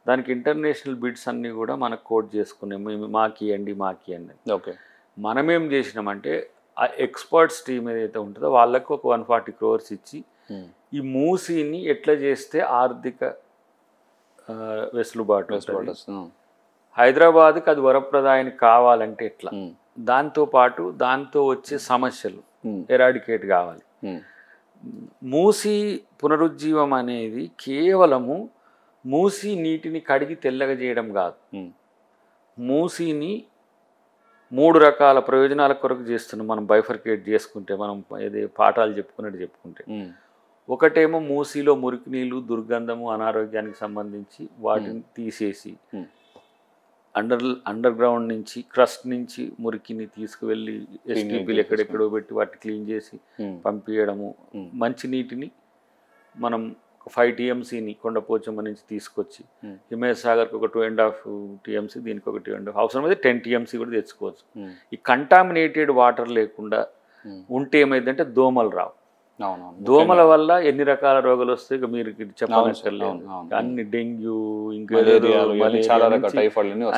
దానికి ఇంటర్నేషనల్ బిడ్స్ అన్నీ కూడా మనకు కోట్ చేసుకున్నాం, మాకియండి. ఓకే, మనమేం చేసినామంటే ఆ ఎక్స్పర్ట్స్ టీం ఏదైతే ఉంటుందో వాళ్ళకు ఒక 140 crores ఇచ్చి ఈ మూసీని ఎట్లా చేస్తే ఆర్థిక వెసులుబాటు ఉంటుంది, హైదరాబాద్కి అది వరప్రదాయానికి కావాలంటే ఎట్లా, దాంతో వచ్చే సమస్యలు ఎరాడికేట్ కావాలి. మూసీ పునరుజ్జీవం అనేది కేవలము మూసీ నీటిని కడిగి తెల్లగా చేయడం కాదు, మూసీని 3 రకాల ప్రయోజనాల కొరకు చేస్తున్నాం. మనం బైఫర్కేట్ చేసుకుంటే, మనం ఏదే పాఠాలు చెప్పుకుంటే, ఒకటేమో మూసీలో మురికి నీళ్ళు, దుర్గంధము, అనారోగ్యానికి సంబంధించి వాటిని తీసేసి అండర్ గ్రౌండ్ నుంచి, క్రస్ట్ నుంచి మురికిని తీసుకువెళ్ళి ఎస్టీపీలు ఎక్కడెక్కడో పెట్టి వాటిని క్లీన్ చేసి పంపించడము. మంచినీటిని మనం 5 TMCని కొండపోచమ్మ నుంచి తీసుకొచ్చి హిమయత్ సాగర్కి ఒక 2.5 TMC, దీనికి ఒక 2.5, అవసరమైతే 10 TMC కూడా తెచ్చుకోవచ్చు. ఈ కంటామినేటెడ్ వాటర్ లేకుండా ఉంటే ఏమైందంటే దోమలు రావు. దోమల వల్ల ఎన్ని రకాల రోగాలు వస్తాయి ఇక మీరు చెప్పనక్కర్లేదు. అన్ని డెంగ్యూ, ఇంకా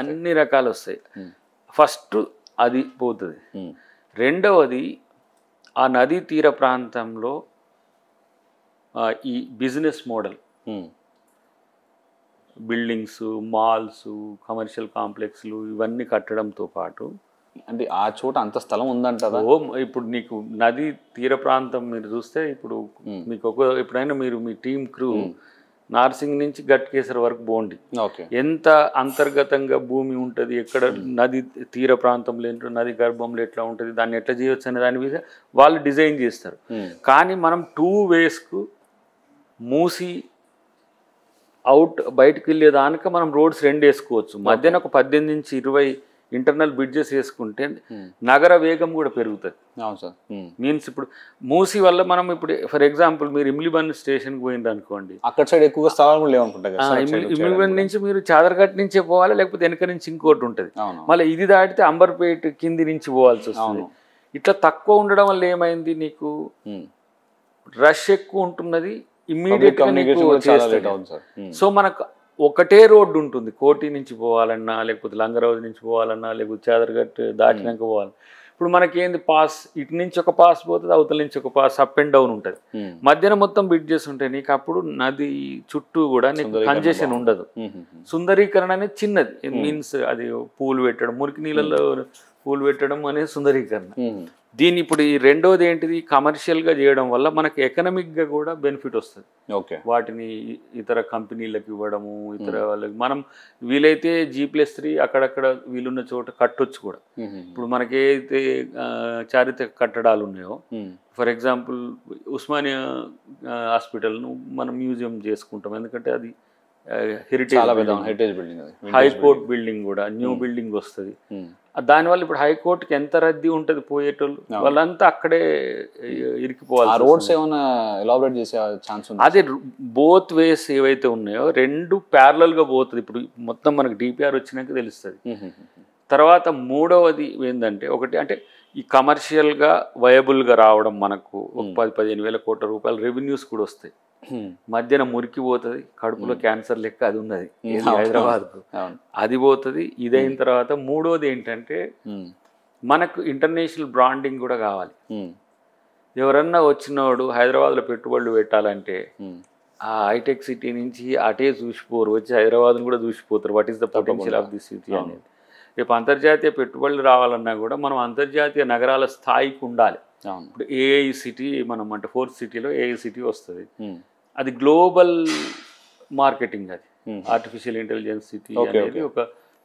అన్ని రకాలు వస్తాయి. ఫస్ట్ అది పోతుంది. రెండవది, ఆ నదీ తీర ప్రాంతంలో ఈ business model, buildings, malls, commercial కాంప్లెక్స్లు ఇవన్నీ కట్టడంతో పాటు, అంటే ఆ చోట అంత స్థలం ఉందంటారా? ఇప్పుడు నీకు నదీ తీర ప్రాంతం మీరు చూస్తే, ఇప్పుడు మీకు ఎప్పుడైనా మీరు మీ టీమ్ క్రూ నార్సింగ్ నుంచి గట్కేసర్ వరకు పోండి, ఎంత అంతర్గతంగా భూమి ఉంటుంది, ఎక్కడ నది తీర ప్రాంతంలో ఏంటో, నది గర్భంలో ఎట్లా ఉంటుంది, దాన్ని ఎట్లా చేయొచ్చు అనే దాని మీద వాళ్ళు డిజైన్ చేస్తారు. కానీ మనం 2 waysకు మూసి బయటకు వెళ్ళేదానిక మనం రోడ్స్ 2 వేసుకోవచ్చు. మధ్యన ఒక 18 నుంచి 20 ఇంటర్నల్ బ్రిడ్జెస్ వేసుకుంటే నగర వేగం కూడా పెరుగుతుంది. మీన్స్ ఇప్పుడు మూసి వల్ల మనం ఇప్పుడు ఫర్ ఎగ్జాంపుల్ మీరు ఇమ్లిబన్ స్టేషన్కి పోయింది అనుకోండి, అక్కడ సైడ్ ఎక్కువగా స్థలాలు లేవనుకుంటా. ఇమ్లిబన్ నుంచి మీరు చాదర్ఘట్ నుంచే పోవాలి, లేకపోతే వెనక నుంచి ఇంకోటి ఉంటుంది. మళ్ళీ ఇది దాటితే అంబర్పేట్ కింది నుంచి పోవాల్సి వస్తుంది. ఇట్లా తక్కువ ఉండడం వల్ల ఏమైంది, నీకు రష్ ఎక్కువ ఉంటున్నది, ఇమ్మీడియట్ గా నీకు చేస్తుంది. సో మనకు ఒకటే రోడ్డు ఉంటుంది, కోటి నుంచి పోవాలన్నా, లేకపోతే లంగరౌజ్ నుంచి పోవాలన్నా, లేకపోతే చాదర్ఘట్ దాటినాక పోవాలి. ఇప్పుడు మనకేంది, పాస్ ఇటు నుంచి ఒక పాస్ పోతుంది, అవతల నుంచి ఒక పాస్, అప్ అండ్ డౌన్ ఉంటుంది. మధ్యన మొత్తం బ్రిడ్జెస్ ఉంటాయి. నీకు అప్పుడు నది చుట్టూ కూడా నీకు కంజెషన్ ఉండదు. సుందరీకరణ అనేది చిన్నది, మీన్స్ అది పూలు పెట్టడం, మురికి నీళ్ళలో పూలు పెట్టడం అనేది సుందరీకరణ. దీన్ని ఇప్పుడు ఈ రెండోది ఏంటిది, కమర్షియల్గా చేయడం వల్ల మనకి ఎకనామిక్గా కూడా బెనిఫిట్ వస్తుంది. వాటిని ఇతర కంపెనీలకు ఇవ్వడము, ఇతర వాళ్ళకి మనం వీలైతే G+3 అక్కడక్కడ వీలున్న చోట కట్టొచ్చు కూడా. ఇప్పుడు మనకేదైతే చారిత్రక కట్టడాలు ఉన్నాయో, ఫర్ ఎగ్జాంపుల్ ఉస్మానియా హాస్పిటల్ను మనం మ్యూజియం చేసుకుంటాం, ఎందుకంటే అది హెరిటేజ్ బిల్డింగ్, హైకోర్టు బిల్డింగ్ కూడా న్యూ బిల్డింగ్ వస్తుంది. దానివల్ల ఇప్పుడు హైకోర్టుకి ఎంత రద్దీ ఉంటుంది పోయేటోళ్ళు, వాళ్ళంతా అక్కడే ఇరికిపోవాలి. రోడ్స్ ఏమైనా ఎలాబరేట్ చేసే ఛాన్స్ ఉంది? అదే బోత్ వేస్ ఏవైతే ఉన్నాయో రెండు ప్యారలల్గా పోతుంది. ఇప్పుడు మొత్తం మనకు డిపిఆర్ వచ్చినాక తెలుస్తుంది. తర్వాత మూడవది ఏంటంటే, ఒకటి అంటే ఈ కమర్షియల్గా వయబుల్గా రావడం, మనకు ఒక 10-15 వేల కోట్ల రూపాయల రెవెన్యూస్ కూడా వస్తాయి. మధ్యన మురికి పోతుంది, కడుపులో క్యాన్సర్ లెక్క అది ఉన్నది హైదరాబాద్కు, అది పోతుంది. ఇదైన తర్వాత మూడోది ఏంటంటే మనకు ఇంటర్నేషనల్ బ్రాండింగ్ కూడా కావాలి. ఎవరన్నా వచ్చినోడు హైదరాబాద్లో పెట్టుబడులు పెట్టాలంటే ఆ హైటెక్ సిటీ నుంచి అటే చూసిపోరు, వచ్చి హైదరాబాద్ను కూడా చూసిపోతారు. What is the potential of the city అనేది. రేపు అంతర్జాతీయ పెట్టుబడులు రావాలన్నా కూడా మనం అంతర్జాతీయ నగరాల స్థాయికి ఉండాలి. ఇప్పుడు ఏఐ సిటీ మనం అంటే 4th సిటీలో ఏఐ సిటీ వస్తుంది. అది గ్లోబల్ మార్కెటింగ్, అది ఆర్టిఫిషియల్ ఇంటెలిజెన్స్ సిటీ అనేది ఒక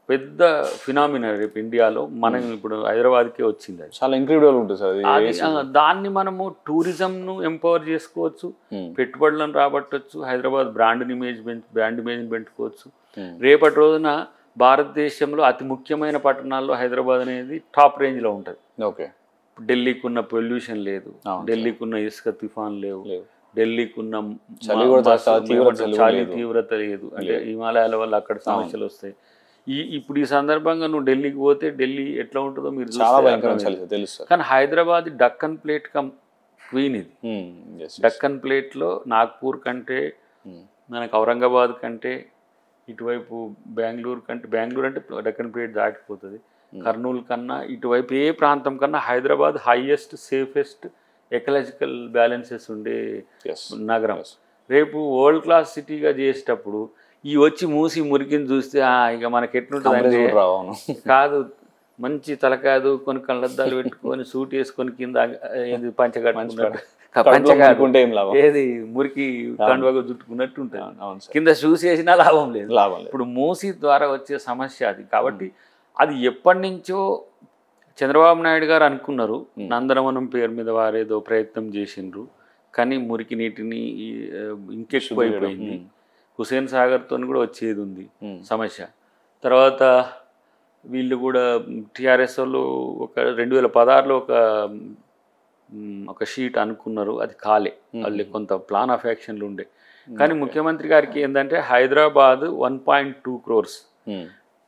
పెద్ద ఫినామినా రేపు ఇండియాలో. మనం ఇప్పుడు హైదరాబాద్కే వచ్చింది, అది చాలా ఇంక్రెడిబుల్ ఉంటుంది సార్. దాన్ని మనము టూరిజంను ఎంపవర్ చేసుకోవచ్చు, పెట్టుబడులను రాబట్టవచ్చు, హైదరాబాద్ బ్రాండ్ ఇమేజ్ని పెంచుకోవచ్చు. రేపటి రోజున భారతదేశంలో అతి ముఖ్యమైన పట్టణాల్లో హైదరాబాద్ అనేది టాప్ రేంజ్లో ఉంటుంది. ఓకే, ఢిల్లీకి ఉన్న పొల్యూషన్ లేదు, ఢిల్లీకి ఉన్న ఇసుక తుఫాన్ లేవు, ఢిల్లీకి ఉన్న చలి తీవ్రత లేదు. అంటే హిమాలయాల వల్ల అక్కడ సమస్యలు వస్తాయి. ఇప్పుడు ఈ సందర్భంగా నువ్వు ఢిల్లీకి పోతే ఢిల్లీ ఎట్లా ఉంటుందో మీరు తెలుసు. కానీ హైదరాబాద్ డక్కన్ ప్లేట్ క్వీన్ ఇది. డక్కన్ ప్లేట్లో నాగ్పూర్ కంటే, మనకు ఔరంగాబాద్ కంటే, ఇటువైపు బెంగళూరు అంటే డక్కన్ ప్లేట్ దాటిపోతుంది. కర్నూలు కన్నా ఇటువైపు ఏ ప్రాంతం కన్నా Hyderabad highest, safest, ecological balances ఉండే నగరం. రేపు వరల్డ్ క్లాస్ సిటీగా చేసేటప్పుడు ఈ వచ్చి మూసి మురికిని చూస్తే ఇక మనకి ఎట్లుంటుంది కాదు. మంచి తలకాదు కొని కళ్ళద్దాలు పెట్టుకొని సూట్ వేసుకొని కింద ఏది మురికి కండువగా చుట్టుకున్నట్టు ఉంటుంది. కింద షూస్ వేసినా లాభం లేదు. ఇప్పుడు మూసి ద్వారా వచ్చే సమస్య అది. కాబట్టి అది ఎప్పటి నుంచో చంద్రబాబు నాయుడు గారు అనుకున్నారు, నందనవనం పేరు మీద వారేదో ప్రయత్నం చేసిండ్రు, కానీ మురికి నీటిని ఇంకెక్కువైపోయింది. హుసేన్ సాగర్తో కూడా వచ్చేది ఉంది సమస్య. తర్వాత వీళ్ళు కూడా టీఆర్ఎస్ వాళ్ళు 2016లో ఒక షీట్ అనుకున్నారు, అది కాలే. వాళ్ళు కొంత ప్లాన్ ఆఫ్ యాక్షన్లు ఉండే. కానీ ముఖ్యమంత్రి గారికి ఏంటంటే హైదరాబాద్ 1.2 crores,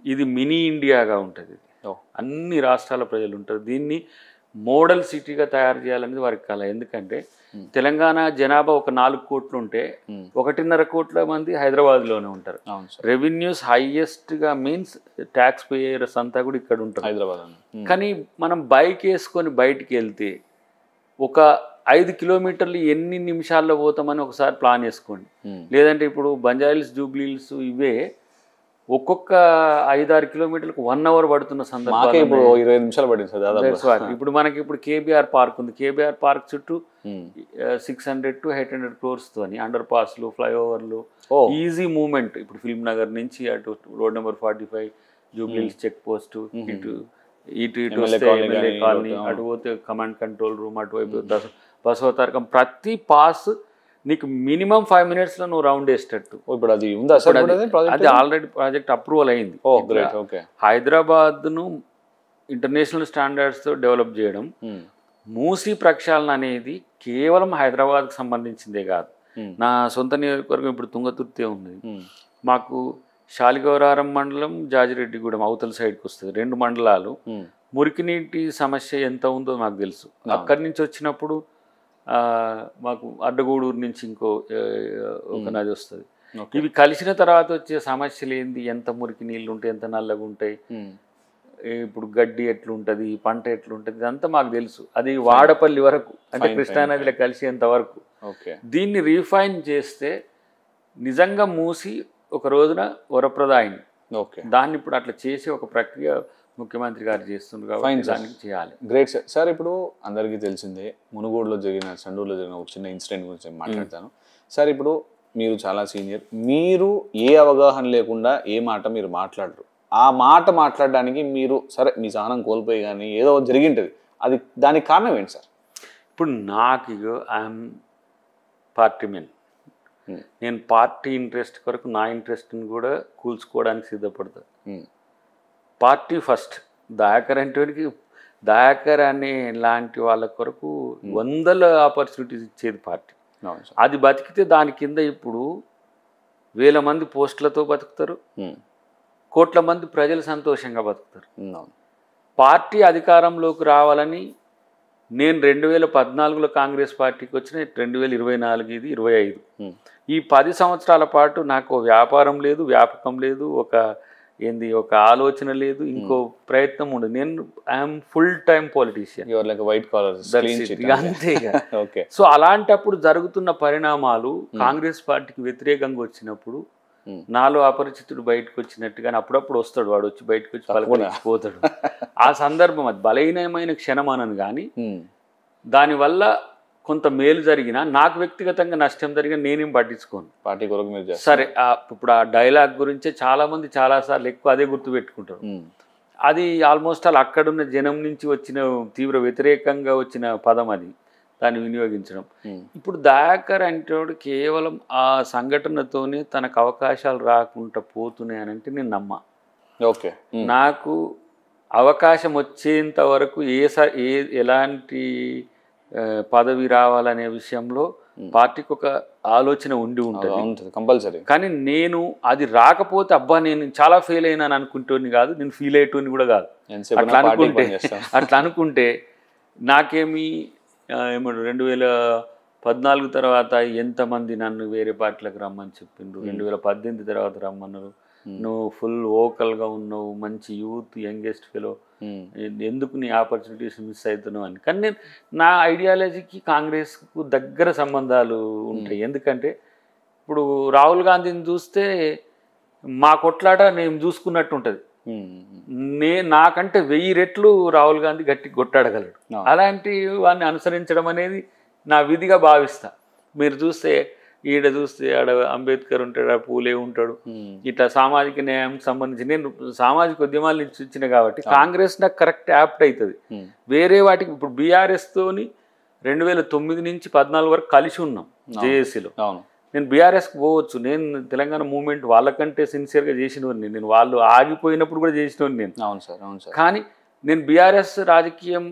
ఇది మినీ ఇండియాగా ఉంటుంది. అన్ని రాష్ట్రాల ప్రజలు ఉంటారు. దీన్ని మోడల్ సిటీగా తయారు చేయాలనేది వారికి కళ. ఎందుకంటే తెలంగాణ జనాభా ఒక 4 కోట్లు ఉంటే 1.5 కోట్ల మంది హైదరాబాద్లోనే ఉంటారు. రెవెన్యూస్ హైయెస్ట్గా మీన్స్ ట్యాక్స్ పేయర్స్ అంతా కూడా ఇక్కడ ఉంటారు హైదరాబాద్. కానీ మనం బైక్ వేసుకొని బయటికి వెళ్తే ఒక 5 కిలోమీటర్లు ఎన్ని నిమిషాల్లో పోతామని ఒకసారి ప్లాన్ వేసుకోండి. లేదంటే ఇప్పుడు బంజారాహిల్స్, జూబ్లీహిల్స్ ఇవే ఒక్కొక్క 5-6 కిలోమీటర్లకు 1 hour పడుతున్న సందర్భం. ఇప్పుడు 20 నిమిషాలు పడుతుంది. ఇప్పుడు మనకి ఇప్పుడు కేబీఆర్ పార్క్ ఉంది. కేబీఆర్ పార్క్ చుట్టూ 600 to 800 crores తోని అండర్ పాస్లు, ఫ్లైఓవర్లు, ఈజీ మూవ్మెంట్. ఇప్పుడు ఫిల్మ్ నగర్ నుంచి అటు road number 45 Jubilee Hills check post, ఇటు ఎమ్మెల్యే కాలనీ, అటు పోతే కమాండ్ కంట్రోల్ రూమ్, అటువైపు బసవతారకం. ప్రతి పాస్ నీకు మినిమం 5 minutes నువ్వు రౌండ్ వేసేటట్టు. ఇప్పుడు అది ఉందా సార్? అది ఆల్రెడీ ప్రాజెక్ట్ అప్రూవల్ అయింది. హైదరాబాద్ను ఇంటర్నేషనల్ స్టాండర్డ్స్తో డెవలప్ చేయడం, మూసీ ప్రక్షాళన అనేది కేవలం హైదరాబాద్కి సంబంధించిందే కాదు. నా సొంత నియోజకవర్గం ఇప్పుడు తుంగతుర్తి ఉన్నది. మాకు శాలిగౌరారం మండలం, జాజిరెడ్డిగూడెం అవతల సైడ్కి వస్తుంది. 2 మండలాలు. మురికి నీటి సమస్య ఎంత ఉందో నాకు తెలుసు. అక్కడి నుంచి వచ్చినప్పుడు మాకు అడ్డగూడూరు నుంచి ఇంకో ఒక నది వస్తుంది. ఇవి కలిసిన తర్వాత వచ్చే సమస్యలు ఏంది, ఎంత మురికి నీళ్ళు ఉంటాయి, ఎంత నల్లగా ఉంటాయి, ఇప్పుడు గడ్డి ఎట్లుంటుంది, పంట ఎట్లుంటుంది, ఇదంతా మాకు తెలుసు. అది వాడపల్లి వరకు, అంటే కృష్ణానదిలో కలిసేంత వరకు. దీన్ని రీఫైన్ చేస్తే నిజంగా మూసి ఒక రోజున వరప్రదాయిని. దాన్ని ఇప్పుడు అట్లా చేసే ఒక ప్రక్రియ ముఖ్యమంత్రి గారు చేస్తున్నారు కాబట్టి దానికి చేయాలి. Great sir. సార్ ఇప్పుడు అందరికీ తెలిసిందే మునుగోడులో జరిగిన, చండూరులో జరిగిన ఒక చిన్న ఇన్సిడెంట్ గురించి మాట్లాడతాను. సార్ ఇప్పుడు మీరు చాలా సీనియర్, మీరు ఏ అవగాహన లేకుండా ఏ మాట మీరు మాట్లాడరు. ఆ మాట మాట్లాడడానికి మీరు సరే మీ సహనం కోల్పోయి కానీ ఏదో జరిగింటుంది, అది దానికి కారణం ఏంటి సార్? ఇప్పుడు నాకు ఐఎమ్ పార్టీ మెన్, నేను పార్టీ ఇంట్రెస్ట్ కొరకు నా ఇంట్రెస్ట్ని కూడా కూల్చుకోవడానికి సిద్ధపడతా. Party first. దయాకర్ అనే లాంటి వాళ్ళ కొరకు వందల ఆపర్చునిటీస్ ఇచ్చేది పార్టీ. అది బతికితే దాని కింద ఇప్పుడు 1000 మంది పోస్టులతో బతుకుతారు, కోట్ల మంది ప్రజలు సంతోషంగా బతుకుతారు. పార్టీ అధికారంలోకి రావాలని నేను 2014లో కాంగ్రెస్ పార్టీకి వచ్చిన, 2024 ఇది 25. ఈ 10 సంవత్సరాల పాటు నాకు వ్యాపారం లేదు, వ్యాపకం లేదు, ఒక ఆలోచన లేదు, ఇంకో ప్రయత్నం ఉండదు. నేను ఐఎమ్ ఫుల్ టైం పొలిటీషియన్, అంతే. సో అలాంటప్పుడు జరుగుతున్న పరిణామాలు కాంగ్రెస్ పార్టీకి వ్యతిరేకంగా వచ్చినప్పుడు నాలో అపరిచితుడు బయటకు వచ్చినట్టుగానే అప్పుడప్పుడు వస్తాడు, వాడు వచ్చి బయటకు వచ్చి పలకరించిపోతాడు. ఆ సందర్భం అది బలహీనమైన క్షణం అనను కానీ దానివల్ల కొంత మేలు జరిగినా నాకు వ్యక్తిగతంగా నష్టం జరిగినా నేనేం పట్టించుకోను. పార్టీ కొరకు మీరు సరే, ఇప్పుడు ఆ డైలాగ్ గురించే చాలామంది చాలాసార్లు ఎక్కువ అదే గుర్తుపెట్టుకుంటారు. అది ఆల్మోస్ట్ ఆల్ అక్కడున్న జనం నుంచి వచ్చిన తీవ్ర వ్యతిరేకంగా వచ్చిన పదం అది, దాన్ని వినియోగించడం. ఇప్పుడు దయాకర్ అంటే కేవలం ఆ సంఘటనతోనే తనకు అవకాశాలు రాకుండా పోతున్నాయి అని అంటే నేను నమ్మా. ఓకే, నాకు అవకాశం వచ్చేంత వరకు ఎలాంటి పదవి రావాలనే విషయంలో పార్టీకి ఒక ఆలోచన ఉండి ఉంటుంది కంపల్సరీ. కానీ నేను అది రాకపోతే అబ్బా నేను చాలా ఫెయిల్ అయినాను అనుకుంటోని కాదు, నేను ఫీల్ అయ్యేటోని కూడా కాదు. అట్లా అనుకుంటే నాకేమి 2014 తర్వాత ఎంతమంది నన్ను వేరే పార్టీలకు రమ్మని చెప్పిండ్రు, 2018 తర్వాత రమ్మన్నారు, నువ్వు ఫుల్ వోకల్గా ఉన్నావు, మంచి యూత్, యంగెస్ట్ ఫెలో, ఎందుకు నీ ఆపర్చునిటీస్ మిస్ అవుతున్నావు అని. కానీ నేను నా ఐడియాలజీకి కాంగ్రెస్కు దగ్గర సంబంధాలు ఉంటాయి. ఎందుకంటే ఇప్పుడు రాహుల్ గాంధీని చూస్తే మా కొట్లాట నేను చూసుకున్నట్టు ఉంటుంది. నాకంటే 1000 రెట్లు రాహుల్ గాంధీ గట్టి కొట్టాడగలడు. అలాంటి వాడిని అనుసరించడం అనేది నా విధిగా భావిస్తా. మీరు చూస్తే ఆడ అంబేద్కర్ ఉంటాడు, ఆడ పూలే ఉంటాడు. ఇట్లా సామాజిక న్యాయం సంబంధించి నేను సామాజిక ఉద్యమాల నుంచి వచ్చిన కాబట్టి కాంగ్రెస్ నాకు కరెక్ట్ యాప్ట్ అవుతుంది. వేరే వాటికి ఇప్పుడు బీఆర్ఎస్ తోని 2009 నుంచి 14 వరకు కలిసి ఉన్నాం జేఏసీలో. నేను బీఆర్ఎస్కి పోవచ్చు, నేను తెలంగాణ మూవ్మెంట్ వాళ్ళకంటే సిన్సియర్గా చేసినవాడిని, నేను వాళ్ళు ఆగిపోయినప్పుడు కూడా చేసినవాడిని నేను. అవును సార్, అవును సార్. కానీ నేను బీఆర్ఎస్ రాజకీయం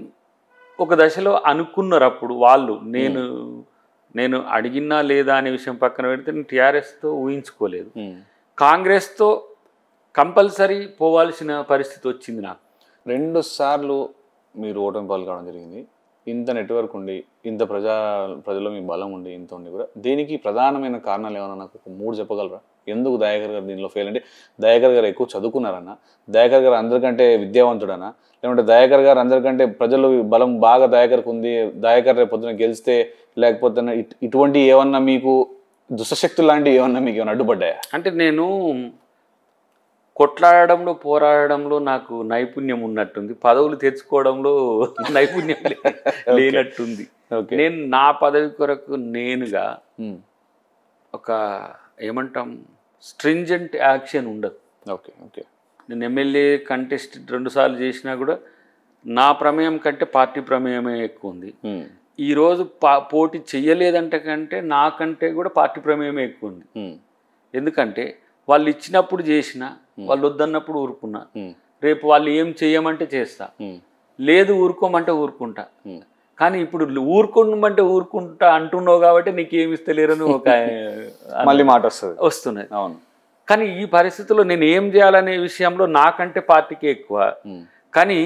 ఒక దశలో అనుకున్నారు అప్పుడు వాళ్ళు, నేను అడిగినా లేదా అనే విషయం పక్కన పెడితే నేను టీఆర్ఎస్తో ఊహించుకోలేదు. కాంగ్రెస్తో కంపల్సరీ పోవాల్సిన పరిస్థితి వచ్చింది నాకు. 2 సార్లు మీరు ఓటమి పాల్గొనడం జరిగింది. ఇంత నెట్వర్క్ ఉండి, ఇంత ప్రజల్లో మీ బలం ఉండి, ఇంత ఉండి కూడా దీనికి ప్రధానమైన కారణాలు ఏమన్నా నాకు ఒక 3 చెప్పగలరా? ఎందుకు దయాకర్ గారు దీనిలో ఫెయిల్? అంటే దయాకర్ గారు ఎక్కువ చదువుకున్నారన్నా, దయాకర్ గారు అందరికంటే విద్యావంతుడనా, లేకుంటే దయాకర్ గారు అందరికంటే ప్రజలు బలం బాగా దయాకర్కు ఉంది, దయాకర్ రేపు పొద్దున గెలిస్తే, లేకపోతే ఇటువంటి ఏమన్నా మీకు దుష్టశక్తులు లాంటివి ఏమన్నా మీకు ఏమైనా అడ్డుపడ్డాయా? అంటే నేను కొట్లాడడంలో, పోరాడడంలో నాకు నైపుణ్యం ఉన్నట్టుంది, పదవులు తెచ్చుకోవడంలో నైపుణ్యం లేనట్టుంది. నేను నా పదవి కొరకు నేనుగా ఒక ఏమంటాం స్ట్రింజెంట్ యాక్షన్ ఉండదు. Okay okay. నేను ఎమ్మెల్యే కంటెస్ట్ 2 సార్లు చేసినా కూడా నా ప్రమేయం కంటే పార్టీ ప్రమేయమే ఎక్కువ ఉంది. ఈరోజు పోటీ చెయ్యలేదంటే కంటే నాకంటే కూడా పార్టీ ప్రమేయమే ఎక్కువ ఉంది. ఎందుకంటే వాళ్ళు ఇచ్చినప్పుడు చేసిన, వాళ్ళు వద్దన్నప్పుడు ఊరుకున్నా, రేపు వాళ్ళు ఏం చెయ్యమంటే చేస్తా, లేదు ఊరుకోమంటే ఊరుకుంటా. కానీ ఇప్పుడు ఊరుకోమంటే ఊరుకుంటా అంటున్నావు కాబట్టి నీకేమి ఇస్తలేరని ఒక మళ్ళీ మాట వస్తున్నది. అవును. కానీ ఈ పరిస్థితుల్లో నేను ఏం చేయాలనే విషయంలో నాకంటే పార్టీకి ఎక్కువ. కానీ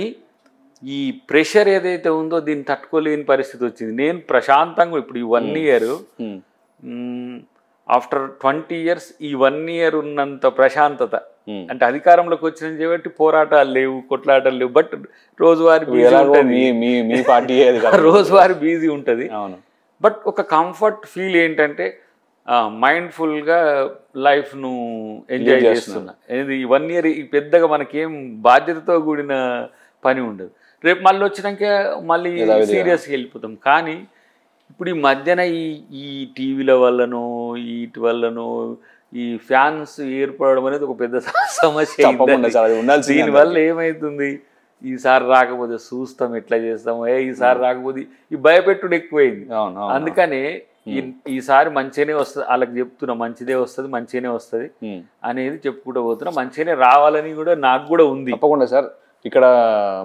ఈ ప్రెషర్ ఏదైతే ఉందో దీన్ని తట్టుకోలేని పరిస్థితి వచ్చింది. నేను ప్రశాంతంగా ఇప్పుడు ఈ 1 ఇయర్ ఆఫ్టర్ 20 ఇయర్స్ ఈ 1 ఇయర్ ఉన్నంత ప్రశాంతత, అంటే అధికారంలోకి వచ్చిన కాబట్టి పోరాటాలు లేవు, కొట్లాటలు లేవు, బట్ రోజువారీ బిజీ ఉంటుంది. బట్ ఒక కంఫర్ట్ ఫీల్ ఏంటంటే మైండ్ఫుల్గా లైఫ్ను ఎంజాయ్ చేస్తున్నా. ఈ 1 ఇయర్ పెద్దగా మనకేం బాధ్యతతో కూడిన పని ఉండదు. రేపు మళ్ళీ వచ్చినాక మళ్ళీ సీరియస్గా వెళ్ళిపోతాం. కానీ ఇప్పుడు ఈ మధ్యన ఈ టీవీల వల్లనో వీటి వల్లనో ఈ ఫ్యాన్స్ ఏర్పడడం అనేది ఒక పెద్ద సమస్య. దీనివల్ల ఏమవుతుంది, ఈసారి రాకపోతే చూస్తాం, ఎట్లా చేస్తాము, ఈసారి రాకపోతే ఈ భయపెట్టుడు ఎక్కువైంది. అందుకనే ఈసారి మంచిగానే వస్తుంది, వాళ్ళకి చెప్తున్నా మంచిదే వస్తుంది, మంచిగానే వస్తుంది అనేది చెప్పుకుంటూ పోతున్నా. మంచిగానే రావాలని కూడా నాకు కూడా ఉంది. తప్పకుండా సార్. ఇక్కడ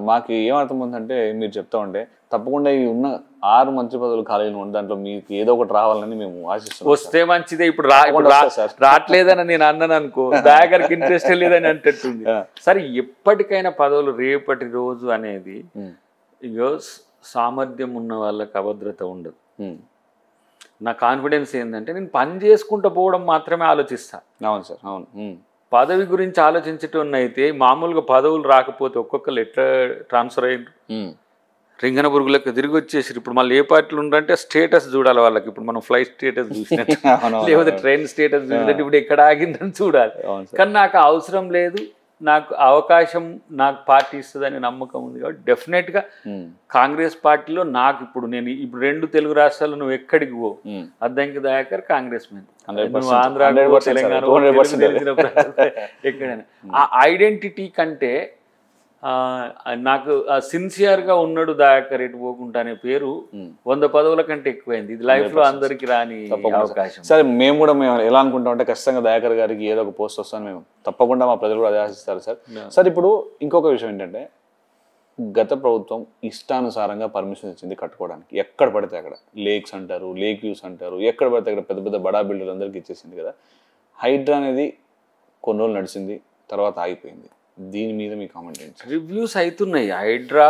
మాకు ఏమర్థమవుతుందంటే మీరు చెప్తా ఉంటే తప్పకుండా ఈ ఉన్న 6 మంత్రి పదవులు ఖాళీలు ఉన్న దాంట్లో మీకు ఏదో ఒకటి రావాలని మేము ఆశిస్తున్నాం. వస్తే మంచిదే. ఇప్పుడు రావట్లేదని నేను అన్నాను అనుకో, దయాకర్కి ఇంట్రెస్ట్ లేదని అంటట్టుంది. సరే ఎప్పటికైనా పదవులు రేపటి రోజు అనేది ఇగో సామర్థ్యం ఉన్న వాళ్ళకి అభద్రత ఉండదు. నా కాన్ఫిడెన్స్ ఏంటంటే నేను పని చేసుకుంటూ పోవడం మాత్రమే ఆలోచిస్తా. అవును సార్, అవును. పదవి గురించి ఆలోచించటం అయితే మామూలుగా పదవులు రాకపోతే ఒక్కొక్కరు ఎట్లా ట్రాన్స్ఫర్ అయ్యారు, రింగన పురుగులకు తిరిగి వచ్చేసారు. ఇప్పుడు మళ్ళీ ఏ పార్టీలు ఉండంటే స్టేటస్ చూడాలి వాళ్ళకి. ఇప్పుడు మనం ఫ్లైట్ స్టేటస్ చూసినట్టు, లేకపోతే ట్రైన్ స్టేటస్ చూసినట్టు ఇప్పుడు ఎక్కడ ఆగిందని చూడాలి. కానీ నాకు అవసరం లేదు, నాకు అవకాశం నాకు పార్టీ ఇస్తుందని నమ్మకం ఉంది. కాబట్టి డెఫినెట్గా కాంగ్రెస్ పార్టీలో నాకు ఇప్పుడు నేను ఇప్పుడు 2 తెలుగు రాష్ట్రాలు నువ్వు ఎక్కడికి పో, అద్దంకి దయాకర్ కాంగ్రెస్ మీద, నువ్వు ఆంధ్ర తెలంగాణ ఎక్కడైనా ఆ ఐడెంటిటీ కంటే నాకు సిన్సియర్గా ఉన్నాడు దయాకర్ ఎటు పోకుండా అనే పేరు 100 పదవుల కంటే ఎక్కువైంది. ఇది లైఫ్లో అందరికి రాని అవకాశం. సరే మేము కూడా మేము ఎలా అనుకుంటామంటే ఖచ్చితంగా దయాకర్ గారికి ఏదో ఒక పోస్ట్ వస్తాను మేము తప్పకుండా మా ప్రజలు కూడా అదే ఆశిస్తారు సార్. సార్ ఇప్పుడు ఇంకొక విషయం ఏంటంటే గత ప్రభుత్వం ఇష్టానుసారంగా పర్మిషన్ ఇచ్చింది కట్టుకోవడానికి. ఎక్కడ పడితే అక్కడ లేక్స్ అంటారు, లేక్ వ్యూస్ అంటారు, ఎక్కడ పడితే అక్కడ పెద్ద పెద్ద బడా బిల్డర్లు అందరికీ ఇచ్చేసింది కదా. హైడ్రా అనేది కొన్ని రోజులు నడిచింది, తర్వాత ఆగిపోయింది. దీని మీద మీ కామెంట్ ఏంటి? రివ్యూస్ అవుతున్నాయి. హైడ్రా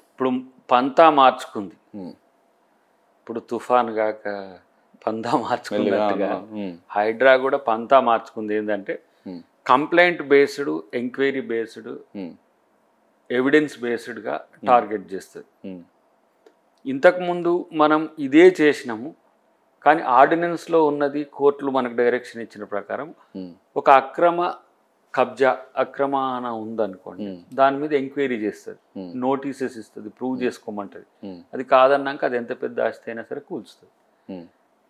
ఇప్పుడు పంతా మార్చుకుంది. ఇప్పుడు తుఫాన్ కాక పంతా మార్చుకున్నట్టుగా హైడ్రా కూడా పంతా మార్చుకుంది. ఏంటంటే complaint based, enquiry based, evidence బేస్డ్గా టార్గెట్ చేస్తుంది. ఇంతకుముందు మనం ఇదే చేసినాము, కానీ ఆర్డినెన్స్లో ఉన్నది కోర్టులు మనకు డైరెక్షన్ ఇచ్చిన ప్రకారం ఒక కబ్జా అక్రమాన ఉందనుకోండి, దాని మీద ఎంక్వైరీ చేస్తుంది, నోటీసెస్ ఇస్తుంది, ప్రూవ్ చేసుకోమంటుంది. అది కాదన్నాక అది ఎంత పెద్ద ఆస్తి అయినా సరే కూల్చుతుంది.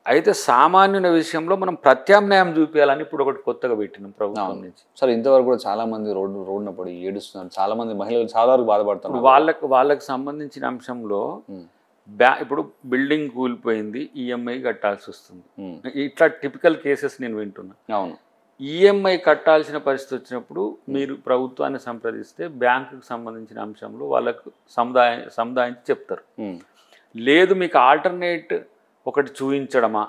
అయితే సామాన్యుల విషయంలో మనం ప్రత్యామ్నాయం చూపించాలని ఇప్పుడు ఒకటి కొత్తగా పెట్టినాం ప్రభుత్వం నుంచి. సరే ఇంతవరకు కూడా చాలా మంది రోడ్డున పడి ఏడుస్తున్నారు, చాలా మంది మహిళలు చాలా వరకు బాధపడుతున్నారు. వాళ్ళకి సంబంధించిన అంశంలో ఇప్పుడు బిల్డింగ్ కూలిపోయింది, ఈఎంఐ కట్టాల్సి వస్తుంది. ఇట్లా టిపికల్ కేసెస్ నేను వింటున్నా. అవును, ఈఎంఐ కట్టాల్సిన పరిస్థితి వచ్చినప్పుడు మీరు ప్రభుత్వాన్ని సంప్రదిస్తే బ్యాంకుకు సంబంధించిన అంశంలో వాళ్ళకు సముదాయించి చెప్తారు. లేదు మీకు ఆల్టర్నేట్ ఒకటి చూపించడమా,